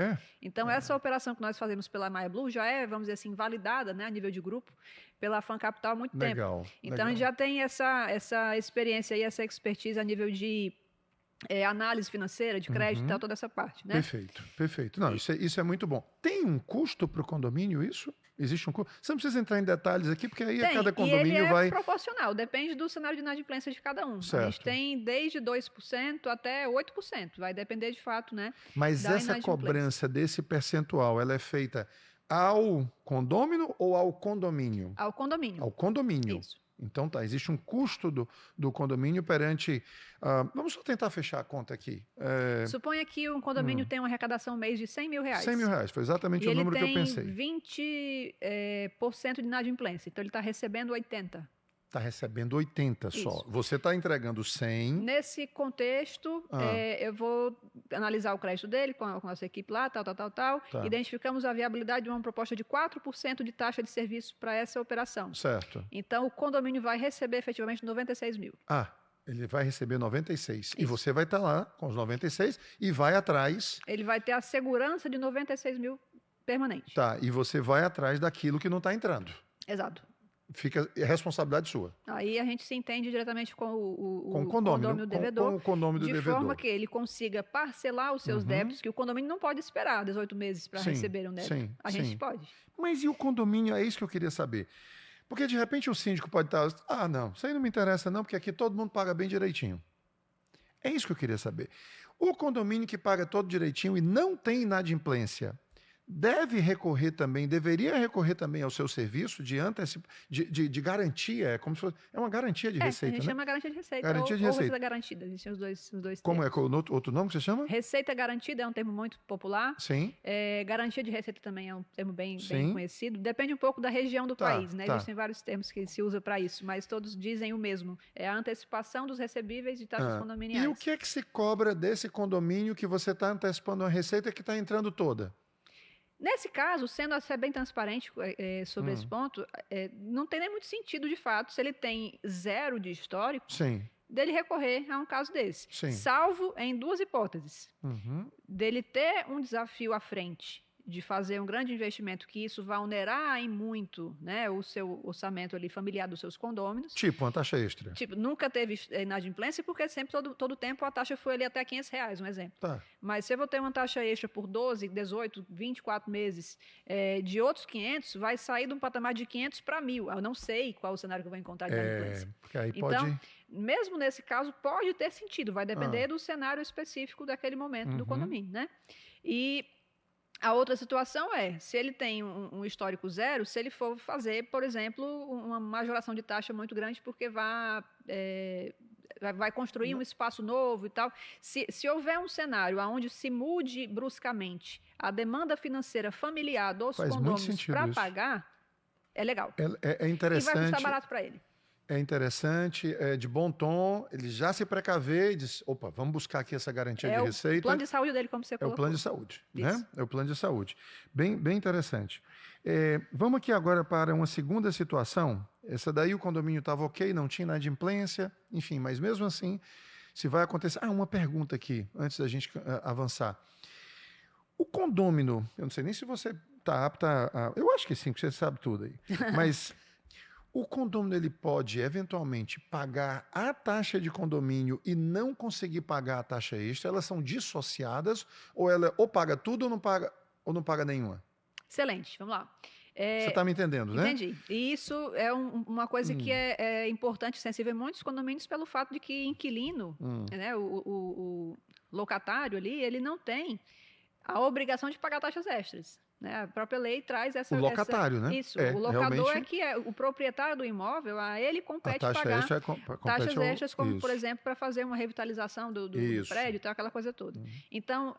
Então, essa operação que nós fazemos pela MyBlue já é, vamos dizer assim, validada, né, a nível de grupo, pela FAM Capital há muito tempo. Então, a gente já tem essa experiência e essa expertise a nível de análise financeira, de crédito e tal, toda essa parte, né? Perfeito. Não, isso é muito bom. Tem um custo para o condomínio isso? Existe um custo? Você não precisa entrar em detalhes aqui, porque aí cada condomínio vai... ele é proporcional, depende do cenário de inadimplência de cada um. Certo. A gente tem desde 2% até 8%, vai depender de fato, né? Mas essa cobrança desse percentual, ela é feita ao condômino ou ao condomínio? Ao condomínio. Ao condomínio. Isso. Então, existe um custo do condomínio perante... vamos só tentar fechar a conta aqui. Suponha que um condomínio tem uma arrecadação mês de R$100 mil. R$100 mil, foi exatamente o número que eu pensei. Ele tem 20% de inadimplência, então ele está recebendo 80%. Está recebendo 80 só. Isso. Você está entregando 100. Nesse contexto, eu vou analisar o crédito dele com a nossa equipe lá, tal. Tá. Identificamos a viabilidade de uma proposta de 4% de taxa de serviço para essa operação. Certo. Então, o condomínio vai receber efetivamente 96 mil. Ele vai receber 96. Isso. E você vai estar lá com os 96 e vai atrás... Ele vai ter a segurança de 96 mil permanente. Tá, e você vai atrás daquilo que não está entrando. Exato. Fica responsabilidade sua. Aí a gente se entende diretamente com o condomínio devedor, com o condomínio do de devedor. forma que ele consiga parcelar os seus débitos, que o condomínio não pode esperar 18 meses para receber um débito. A gente pode. Mas e o condomínio? É isso que eu queria saber. Porque de repente o síndico pode estar... não, isso aí não me interessa não, porque aqui todo mundo paga bem direitinho. É isso que eu queria saber. O condomínio que paga todo direitinho e não tem inadimplência, deveria recorrer também ao seu serviço de garantia, é como se fosse, é uma garantia de receita, a gente chama garantia de receita, garantia de receita. Receita garantida, existem os dois termos. Como é outro nome que você chama? Receita garantida é um termo muito popular. Sim. Garantia de receita também é um termo bem conhecido, depende um pouco da região do país, né? Existem vários termos que se usa para isso, mas todos dizem o mesmo, é a antecipação dos recebíveis de taxas condominiais. E o que é que se cobra desse condomínio que você está antecipando uma receita que está entrando toda? Nesse caso, sendo bem transparente sobre esse ponto, não tem nem muito sentido, de fato, se ele tem 0 de histórico, dele recorrer a um caso desse. Salvo em 2 hipóteses. Dele ter um desafio à frente de fazer um grande investimento que isso vai onerar em muito, né, o seu orçamento ali familiar dos seus condôminos. Tipo uma taxa extra. Tipo, nunca teve inadimplência porque sempre, todo tempo, a taxa foi ali até R$500, um exemplo. Mas se eu vou ter uma taxa extra por 12, 18, 24 meses de outros 500, vai sair de um patamar de 500 para 1.000. Eu não sei qual o cenário que eu vou encontrar de inadimplência. Porque aí então, mesmo nesse caso, pode ter sentido. Vai depender do cenário específico daquele momento do condomínio, né? E a outra situação se ele tem um histórico 0, se ele for fazer, por exemplo, uma majoração de taxa muito grande porque vai construir um espaço novo e tal. Se houver um cenário onde se mude bruscamente a demanda financeira familiar dos condôminos para pagar, é legal. É interessante. E vai custar barato para ele. É interessante, é de bom tom, ele já se precaver e diz, opa, vamos buscar aqui essa garantia de receita. É o plano de saúde dele, como você colocou. É o plano de saúde, né? É o plano de saúde. Bem interessante. Vamos aqui agora para uma segunda situação. Essa daí o condomínio estava ok, não tinha inadimplência, enfim, mas mesmo assim, se vai acontecer... uma pergunta aqui, antes da gente avançar. O condômino, eu não sei nem se você está apto a... Eu acho que sim, porque você sabe tudo aí. Mas... O condomínio ele pode, eventualmente, pagar a taxa de condomínio e não conseguir pagar a taxa extra? Elas são dissociadas? Ou ela paga tudo ou não paga nenhuma? Excelente, vamos lá. Você está me entendendo, né? Entendi. E isso é uma coisa que é importante e sensível em muitos condomínios pelo fato de que inquilino, né, o locatário ali, ele não tem a obrigação de pagar taxas extras. né? A própria lei traz O locatário, né? Isso, o locador realmente, é que é o proprietário do imóvel, a ele a compete taxa pagar extra compete taxas extras, como, por isso, exemplo, para fazer uma revitalização do isso. prédio e tal, aquela coisa toda. Então,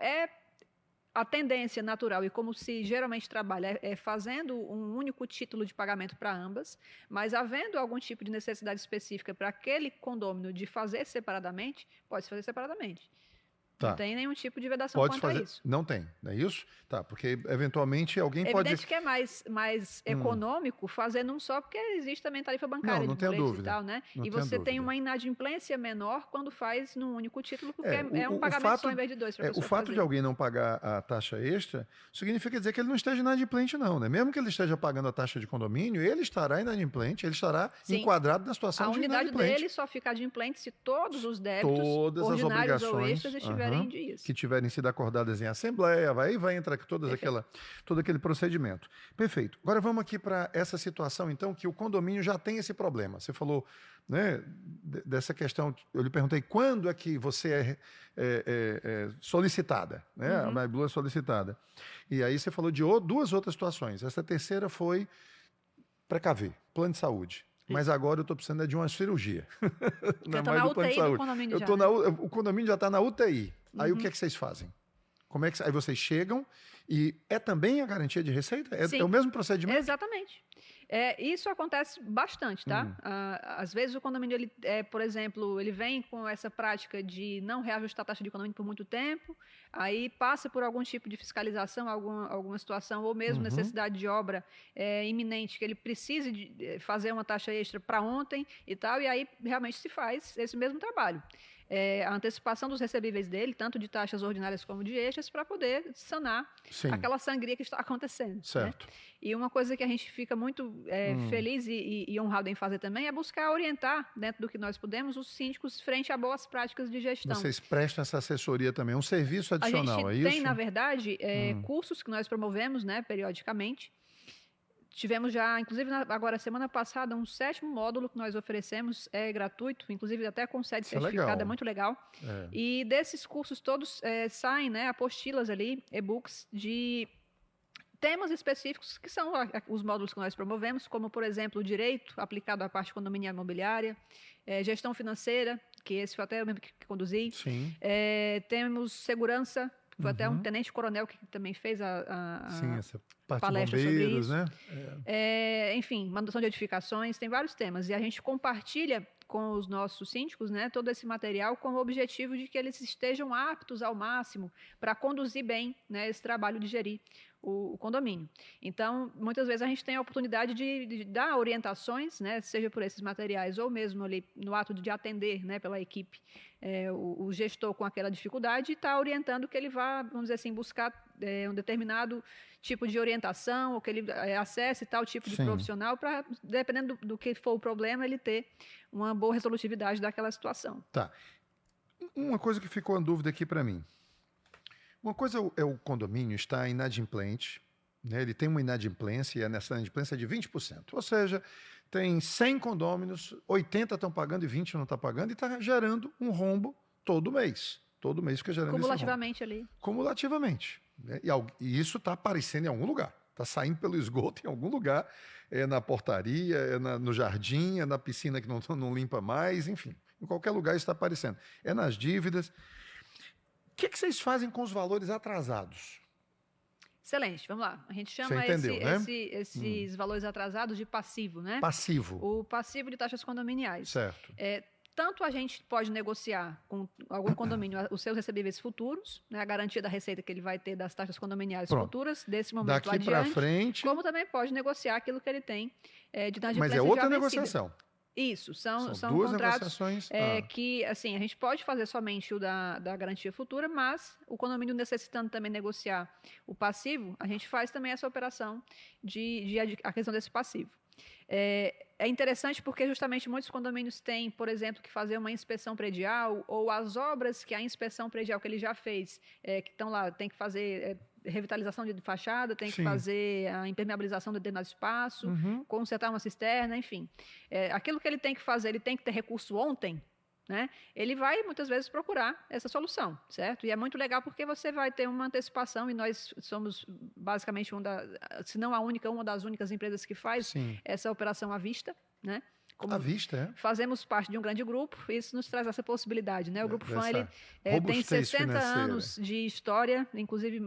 a tendência natural e como se geralmente trabalha é fazendo um único título de pagamento para ambas, mas havendo algum tipo de necessidade específica para aquele condômino de fazer separadamente, pode-se fazer separadamente. Não Tá. tem nenhum tipo de vedação Pode quanto fazer. a isso. Não tem, não é isso? Tá, porque eventualmente alguém É pode. evidente que é mais econômico fazer num só, porque existe também tarifa bancária Não de tenho boletos e dúvida. tal, né? Não E tenho você tem dúvida. uma inadimplência menor quando faz num único título, porque é um O pagamento fato, só em vez de dois para a o pessoa fato de fazer. alguém não pagar a taxa extra significa dizer que ele não esteja inadimplente, não, né? Mesmo que ele esteja pagando a taxa de condomínio, ele estará inadimplente, ele estará Sim. enquadrado na situação A de unidade inadimplente. dele só fica adimplente se todos os débitos, Todas as ordinários ou obrigações extras, estiverem em dias. que tiverem sido acordadas em assembleia, vai entrar todo aquele procedimento. Perfeito. Agora vamos aqui para essa situação, então, que o condomínio já tem esse problema. Você falou, né, dessa questão, eu lhe perguntei quando é que você é solicitada, né? A MyBlue é solicitada. E aí você falou de duas outras situações. Essa terceira foi precaver, plano de saúde. Mas agora eu estou precisando de uma cirurgia. Eu estou na UTI do condomínio já. O condomínio já está na UTI. Aí o que é que vocês fazem? Aí vocês chegam e é também a garantia de receita? É o mesmo procedimento? Exatamente. Isso acontece bastante, tá? Às vezes o condomínio, por exemplo, ele vem com essa prática de não reajustar a taxa de condomínio por muito tempo, aí passa por algum tipo de fiscalização, alguma situação, ou mesmo necessidade de obra iminente, que ele precise de fazer uma taxa extra para ontem e tal, e aí realmente se faz esse mesmo trabalho. A antecipação dos recebíveis dele, tanto de taxas ordinárias como de extras, para poder sanar aquela sangria que está acontecendo. Certo. Né? E uma coisa que a gente fica muito feliz e honrado em fazer também é buscar orientar, dentro do que nós podemos, os síndicos frente a boas práticas de gestão. Vocês prestam essa assessoria também, um serviço adicional, a é gente isso? tem, na verdade, cursos que nós promovemos, né, periodicamente. Tivemos já, inclusive agora, semana passada, um 7º módulo que nós oferecemos, é gratuito, inclusive até com sede certificada, é muito legal. E desses cursos todos saem, né, apostilas ali, e-books de temas específicos que são os módulos que nós promovemos, como, por exemplo, o direito aplicado à parte condominial imobiliária, gestão financeira, que esse foi até eu mesmo que conduzi. Sim. Temos segurança, foi até um tenente-coronel que também fez essa parte palestra de bombeiros, sobre isso. Né? Enfim, manutenção de edificações, tem vários temas. E a gente compartilha com os nossos síndicos, né, todo esse material com o objetivo de que eles estejam aptos ao máximo para conduzir bem, né, esse trabalho de gerir o condomínio. Então, muitas vezes a gente tem a oportunidade de dar orientações, né, seja por esses materiais ou mesmo ali no ato de atender, né, pela equipe, o gestor com aquela dificuldade e está orientando que ele vá, vamos dizer assim, buscar um determinado tipo de orientação ou que ele acesse tal tipo de profissional para, dependendo do que for o problema, ele ter uma boa resolutividade daquela situação. Tá. Uma coisa que ficou em dúvida aqui para mim. Uma coisa é o condomínio estar inadimplente, né? Ele tem uma inadimplência, e nessa inadimplência é de 20%. Ou seja, tem 100 condôminos, 80 estão pagando e 20 não estão pagando, e está gerando um rombo todo mês. Todo mês fica gerando cumulativamente esse rombo. Cumulativamente. Né? E isso está aparecendo em algum lugar. Está saindo pelo esgoto em algum lugar, na portaria, no jardim, na piscina que não limpa mais, enfim. Em qualquer lugar isso está aparecendo. É nas dívidas. O que vocês fazem com os valores atrasados? Excelente, vamos lá. A gente chama Você entendeu, né? esses valores atrasados de passivo, né? Passivo. O passivo de taxas condominiais. Certo. Tanto a gente pode negociar com algum condomínio os seus recebíveis futuros, né, a garantia da receita que ele vai ter das taxas condominiais futuras, desse momento daqui adiante, para frente, como também pode negociar aquilo que ele tem de inadimplência. Mas é outra negociação. Isso, são duas contratos negociações que, assim, a gente pode fazer somente o da garantia futura, mas o condomínio necessitando também negociar o passivo, a gente faz também essa operação a questão desse passivo. É interessante porque justamente muitos condomínios têm, por exemplo, que fazer uma inspeção predial ou as obras que a inspeção predial que ele já fez, que estão lá, tem que fazer revitalização de fachada, tem que fazer a impermeabilização de determinado espaço, consertar uma cisterna, enfim. Aquilo que ele tem que fazer, ele tem que ter recurso ontem, né, ele vai muitas vezes procurar essa solução, certo? E é muito legal porque você vai ter uma antecipação e nós somos basicamente se não a única, uma das únicas empresas que faz Sim. essa operação à vista, né? À vista, é? Fazemos parte de um grande grupo, isso nos traz essa possibilidade, né? O Grupo FAM, ele tem robustez 60 financeira. anos de história, inclusive,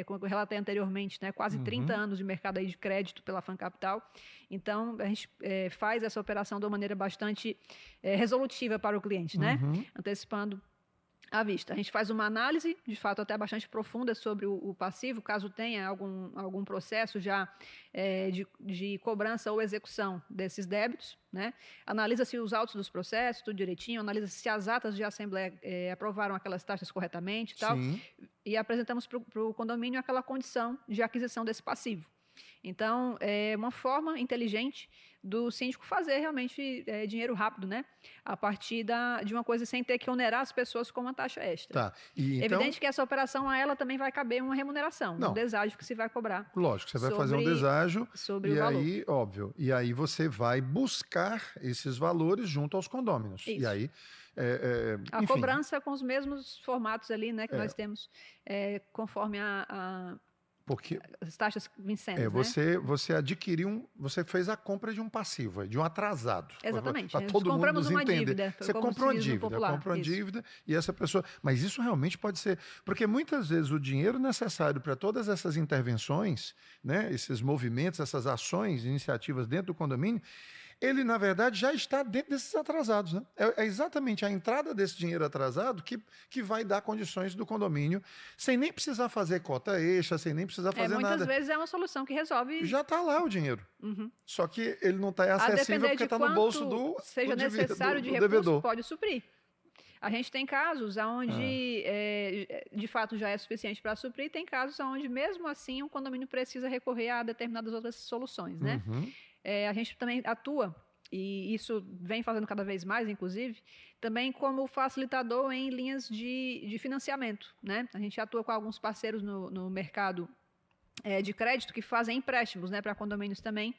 como eu relatei anteriormente, né? Quase 30 anos de mercado aí de crédito pela FAM Capital. Então, a gente faz essa operação de uma maneira bastante resolutiva para o cliente, né? Antecipando à vista. A gente faz uma análise, de fato, até bastante profunda sobre o passivo, caso tenha algum processo já de cobrança ou execução desses débitos, né? Analisa-se os autos dos processos, tudo direitinho, analisa-se se as atas de assembleia aprovaram aquelas taxas corretamente e tal, e apresentamos para o condomínio aquela condição de aquisição desse passivo. Então, é uma forma inteligente do síndico fazer realmente dinheiro rápido, né? A partir de uma coisa sem ter que onerar as pessoas com uma taxa extra. Tá. E, então... Evidente que essa operação, a ela também vai caber uma remuneração, um deságio que se vai cobrar. Lógico, você vai fazer um deságio sobre e o valor. aí, óbvio, e aí você vai buscar esses valores junto aos condôminos. Isso. E aí, a cobrança com os mesmos formatos ali, né, que nós temos, conforme porque as taxas vincentes, você adquiriu você fez a compra de um passivo, de um atrasado. Exatamente. Para todo mundo nos entender. Dívida, você comprou uma dívida e essa pessoa... Mas isso realmente pode ser... Porque muitas vezes o dinheiro necessário para todas essas intervenções, né, esses movimentos, essas ações, iniciativas dentro do condomínio, ele, na verdade, já está dentro desses atrasados. Né? É exatamente a entrada desse dinheiro atrasado que vai dar condições do condomínio, sem nem precisar fazer cota extra, sem nem precisar fazer nada. Muitas vezes é uma solução que resolve... Já está lá o dinheiro. Só que ele não está acessível porque está no bolso do seja necessário de recurso, pode suprir. A gente tem casos onde, de fato, já é suficiente para suprir, tem casos onde, mesmo assim, o condomínio precisa recorrer a determinadas outras soluções, né? A gente também atua, e isso vem fazendo cada vez mais, inclusive, também como facilitador em linhas de financiamento, né? A gente atua com alguns parceiros no mercado de crédito que fazem empréstimos, né, para condomínios também,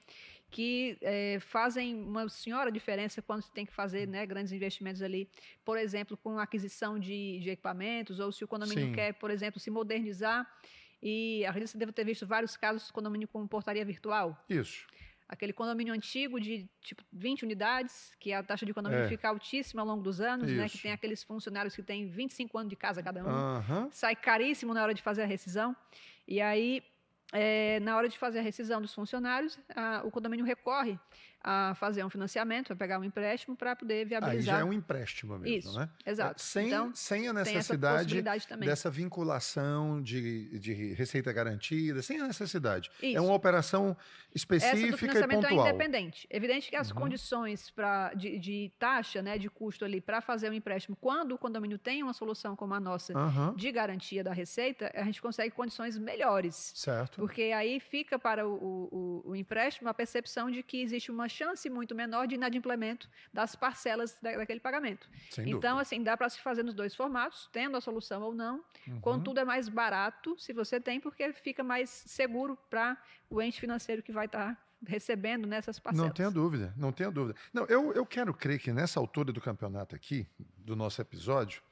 que fazem uma senhora diferença quando se tem que fazer, né, grandes investimentos ali, por exemplo, com aquisição de equipamentos, ou se o condomínio quer, por exemplo, se modernizar, e a gente deve ter visto vários casos de condomínio com portaria virtual. Isso. Aquele condomínio antigo de, tipo, 20 unidades, que a taxa de condomínio fica altíssima ao longo dos anos, né? Que tem aqueles funcionários que têm 25 anos de casa cada um. Sai caríssimo na hora de fazer a rescisão. E aí, na hora de fazer a rescisão dos funcionários, o condomínio recorre a fazer um financiamento, a pegar um empréstimo para poder viabilizar. Aí já é um empréstimo mesmo, isso, né? Exato. Sem a necessidade dessa vinculação de receita garantida, sem a necessidade. Isso. É uma operação específica e pontual. Essa do financiamento é independente. Evidente que as condições de taxa, né, de custo ali para fazer um empréstimo, quando o condomínio tem uma solução como a nossa de garantia da receita, a gente consegue condições melhores. Certo. Porque aí fica para o empréstimo a percepção de que existe uma chance muito menor de inadimplemento das parcelas daquele pagamento. Então, assim, dá para se fazer nos dois formatos, tendo a solução ou não. Contudo, é mais barato se você tem, porque fica mais seguro para o ente financeiro que vai estar recebendo nessas parcelas. Não tenha dúvida, não tenha dúvida. Não, eu quero crer que nessa altura do campeonato aqui, do nosso episódio,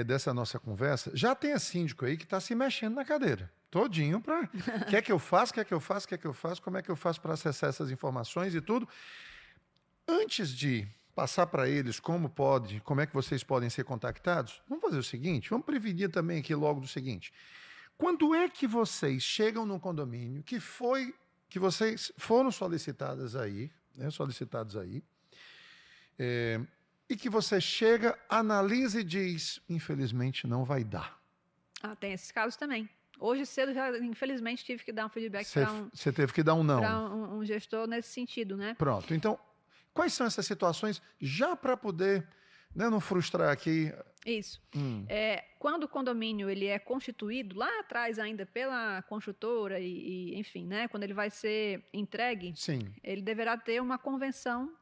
dessa nossa conversa, já tem a síndico aí que está se mexendo na cadeira. Todinho para... Quer que eu faça, como é que eu faço para acessar essas informações e tudo. Antes de passar para eles como é que vocês podem ser contactados, vamos fazer o seguinte, vamos prevenir também aqui logo do seguinte. Quando é que vocês chegam num condomínio que vocês foram solicitados aí, e que você chega, analisa e diz, infelizmente não vai dar. Tem esses casos também. Hoje cedo, já, infelizmente, tive que dar um feedback para Você teve que dar um não. Para um gestor nesse sentido, né? Pronto. Então, quais são essas situações já para poder, né, não frustrar aqui? Isso. Quando o condomínio ele é constituído lá atrás ainda pela construtora enfim, né, quando ele vai ser entregue, ele deverá ter uma convenção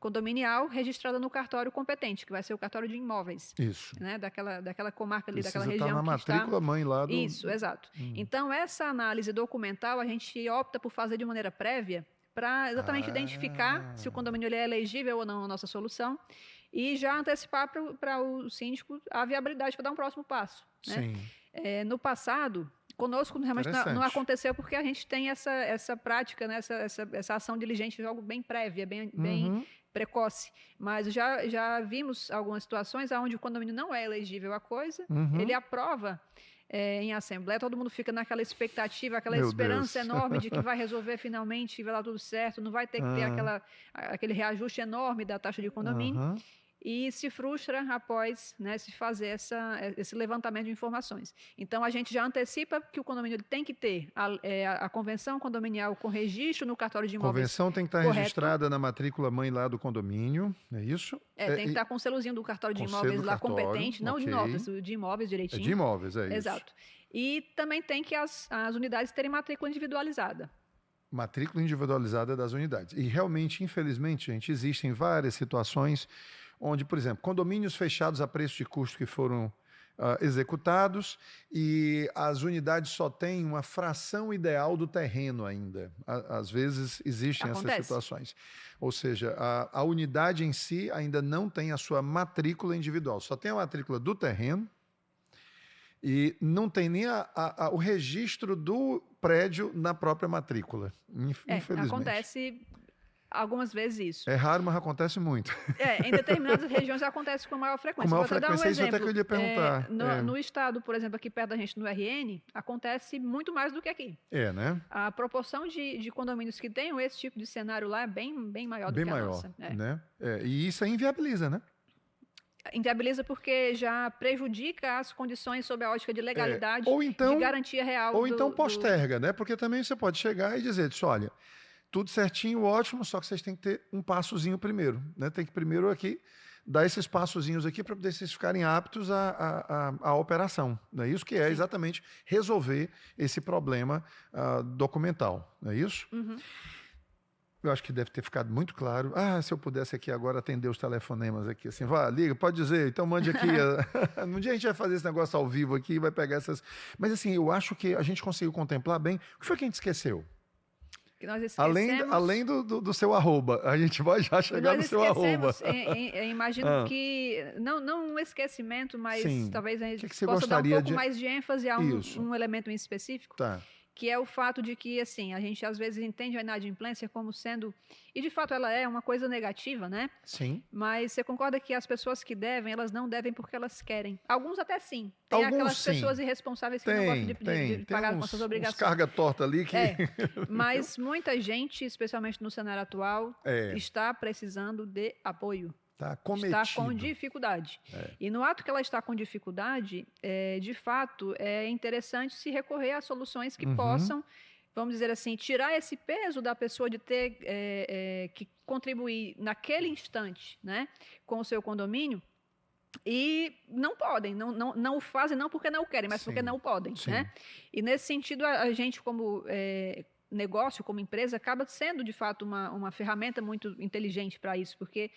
condominial registrada no cartório competente, que vai ser o cartório de imóveis. Isso. Né, daquela comarca ali, daquela Precisa região. Estar na matrícula mãe lá do... Isso, exato. Então, essa análise documental, a gente opta por fazer de maneira prévia, para exatamente identificar se o condomínio ele é elegível ou não a nossa solução e já antecipar para o síndico a viabilidade para dar um próximo passo, né? Sim. No passado, conosco realmente não aconteceu porque a gente tem essa prática, né? essa ação diligente, algo bem prévia, bem precoce. Mas já vimos algumas situações onde o condomínio não é elegível a coisa, ele aprova em assembleia, todo mundo fica naquela expectativa, aquela esperança enorme de que vai resolver finalmente, vai dar tudo certo, não vai ter que ter aquele reajuste enorme da taxa de condomínio. E se frustra após, né, se fazer esse levantamento de informações. Então, a gente já antecipa que o condomínio ele tem que ter a convenção condominial com registro no cartório de imóveis. Convenção tem que estar registrada na matrícula mãe lá do condomínio, é isso? Tem que estar com o selozinho do cartório de imóveis lá competente, não de imóveis, de imóveis direitinho. De imóveis, é isso. Exato. E também tem que as unidades terem matrícula individualizada. Matrícula individualizada das unidades. E realmente, infelizmente, gente, existem várias situações onde, por exemplo, condomínios fechados a preço de custo que foram executados e as unidades só têm uma fração ideal do terreno ainda. Às vezes existem essas situações. Ou seja, a unidade em si ainda não tem a sua matrícula individual, só tem a matrícula do terreno e não tem nem o registro do prédio na própria matrícula, infelizmente. Acontece algumas vezes isso. É raro, mas acontece muito. Em determinadas regiões acontece com maior frequência. Com maior frequência, isso até que eu ia perguntar. No estado, por exemplo, aqui perto da gente, no RN, acontece muito mais do que aqui. Né? A proporção de condomínios que tenham esse tipo de cenário lá é bem maior do que a nossa. Né? E isso aí inviabiliza, né? Inviabiliza porque já prejudica as condições sob a ótica de legalidade, de garantia real. Ou então posterga, né? Porque também você pode chegar e dizer, olha, tudo certinho, ótimo, só que vocês têm que ter um passozinho primeiro, né? Tem que primeiro aqui dar esses passozinhos aqui para poder vocês ficarem aptos à operação. Não é isso que é exatamente resolver esse problema documental, não é isso? Eu acho que deve ter ficado muito claro. Se eu pudesse aqui agora atender os telefonemas aqui, assim, vá, liga, pode dizer, então mande aqui. Um dia a gente vai fazer esse negócio ao vivo aqui, vai pegar essas... Mas assim, eu acho que a gente conseguiu contemplar bem. O que foi que a gente esqueceu? Que nós esquecemos... Além do seu arroba, a gente vai já chegar no seu arroba. Imagino que, não um esquecimento, mas talvez a gente que possa dar um pouco mais de ênfase a um elemento em específico. Tá. Que é o fato de que, assim, a gente às vezes entende a inadimplência como sendo... E, de fato, ela é uma coisa negativa, né? Sim. Mas você concorda que as pessoas que devem, elas não devem porque elas querem. Alguns até sim. Tem aquelas pessoas irresponsáveis que não gostam de pagar com suas obrigações. Tem carga torta ali que... Mas muita gente, especialmente no cenário atual, está precisando de apoio. Está com dificuldade. E no ato que ela está com dificuldade, de fato, é interessante se recorrer a soluções que possam, vamos dizer assim, tirar esse peso da pessoa de ter que contribuir naquele instante, né, com o seu condomínio. E não podem, não o fazem não porque não querem, mas porque não podem. Né? E nesse sentido, a gente como... negócio, como empresa, acaba sendo, de fato, uma ferramenta muito inteligente para isso, porque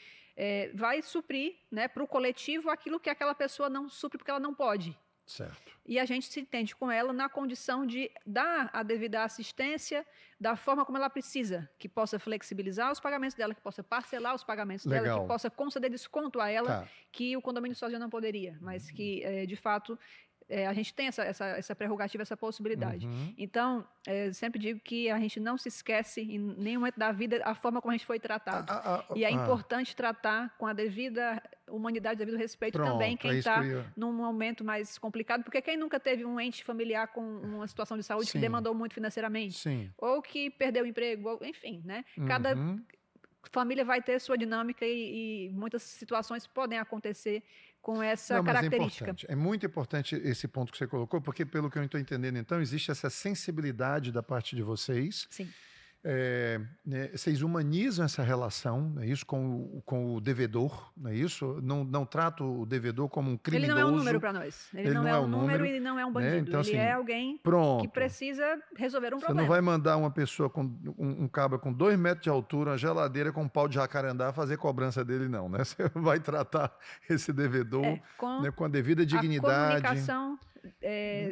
vai suprir, né, para o coletivo aquilo que aquela pessoa não supre porque ela não pode. Certo. E a gente se entende com ela na condição de dar a devida assistência da forma como ela precisa, que possa flexibilizar os pagamentos dela, que possa parcelar os pagamentos dela, que possa conceder desconto a ela, que o condomínio sozinho não poderia, mas que, de fato... a gente tem essa prerrogativa, essa possibilidade. Então, sempre digo que a gente não se esquece em nenhum momento da vida a forma como a gente foi tratado. E é importante tratar com a devida humanidade, devido respeito também quem está num momento mais complicado, porque quem nunca teve um ente familiar com uma situação de saúde que demandou muito financeiramente, ou que perdeu o emprego, enfim, né? Cada família vai ter sua dinâmica e muitas situações podem acontecer com essa característica. É muito importante esse ponto que você colocou, porque pelo que eu estou entendendo, então, existe essa sensibilidade da parte de vocês. Sim. Né, vocês humanizam essa relação, não é isso, com o devedor, não é isso? Não trato o devedor como um criminoso. Ele não é um número para nós. Ele não é um número e não é um bandido. Né? Então, ele é alguém que precisa resolver um problema. Você não vai mandar uma pessoa com um cabra com 2 metros de altura, uma geladeira com um pau de jacarandá fazer cobrança dele, não, né? Você vai tratar esse devedor com a devida dignidade. A comunicação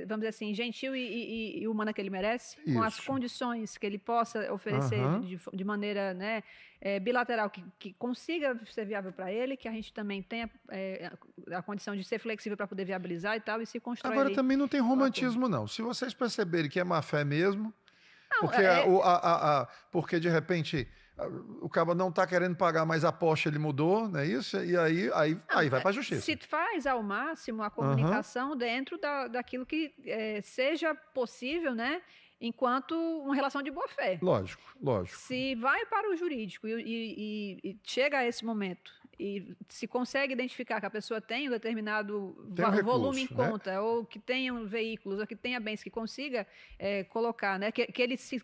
vamos dizer assim, gentil e humana que ele merece, com as condições que ele possa oferecer de maneira, né, bilateral, que consiga ser viável para ele, que a gente também tenha a condição de ser flexível para poder viabilizar e tal, e se constrói. Agora também não tem romantismo, não. Se vocês perceberem que é má fé mesmo, não, porque de repente o cara não está querendo pagar, mas a Porsche ele mudou, não é isso? E aí vai para a justiça. Se faz ao máximo a comunicação dentro daquilo que seja possível, né? Enquanto uma relação de boa-fé. Lógico, lógico. Se vai para o jurídico e chega a esse momento e se consegue identificar que a pessoa tem um determinado volume em conta, ou que tenha veículos, ou que tenha bens que consiga colocar, né, que ele se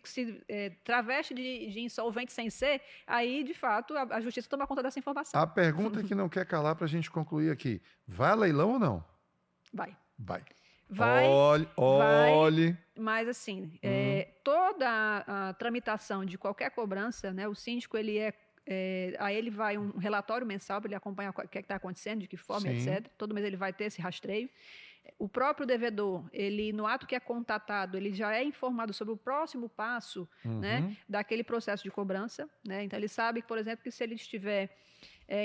traveste de insolvente sem ser, aí, de fato, a justiça toma conta dessa informação. A pergunta que não quer calar para a gente concluir aqui, vai a leilão ou não? Vai. Vai. Vai, olhe. Mas assim, toda a tramitação de qualquer cobrança, né, o síndico aí ele vai um relatório mensal para ele acompanhar o que está acontecendo, de que forma, etc. Todo mês ele vai ter esse rastreio. O próprio devedor, ele no ato que é contatado, ele já é informado sobre o próximo passo, né, daquele processo de cobrança, né? Então ele sabe, por exemplo, que se ele estiver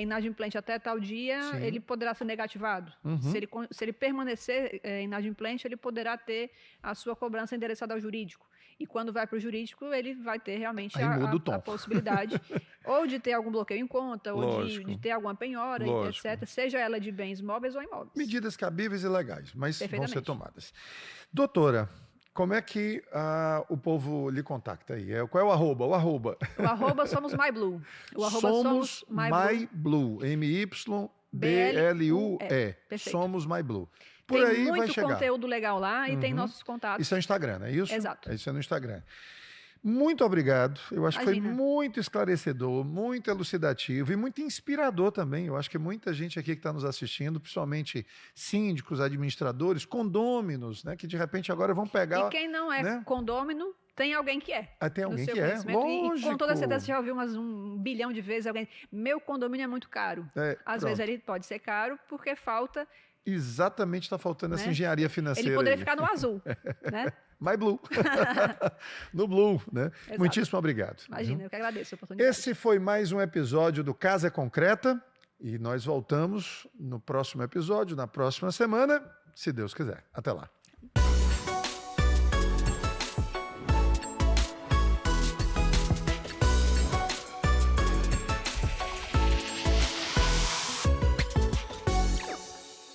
inadimplente até tal dia, ele poderá ser negativado. Se ele permanecer inadimplente, ele poderá ter a sua cobrança endereçada ao jurídico. E quando vai para o jurídico, ele vai ter realmente a possibilidade ou de ter algum bloqueio em conta, ou de ter alguma penhora, etc. Seja ela de bens móveis ou imóveis. Medidas cabíveis e legais, mas vão ser tomadas. Doutora, como é que o povo lhe contacta aí? Qual é o arroba? O arroba somos MyBlue. Somos MyBlue. MYBLUE. Somos MyBlue. Por aí vai chegar. Tem muito conteúdo legal lá e tem nossos contatos. Isso é o Instagram, não é isso? Exato. Isso é no Instagram. Muito obrigado. Eu acho que foi muito esclarecedor, muito elucidativo e muito inspirador também. Eu acho que muita gente aqui que está nos assistindo, principalmente síndicos, administradores, condôminos, né, que de repente agora vão pegar... E quem não é condômino, tem alguém que é. Tem alguém que é, lógico. E com toda certeza você já ouviu 1 bilhão de vezes alguém... Meu condomínio é muito caro. Às vezes ele pode ser caro porque falta... Exatamente, está faltando essa engenharia financeira. Ele poderia ficar no azul, né? MyBlue. No Blue, né? Exato. Muitíssimo obrigado. Imagina, eu que agradeço a oportunidade. Esse foi mais um episódio do Casa Concreta e nós voltamos no próximo episódio, na próxima semana, se Deus quiser. Até lá.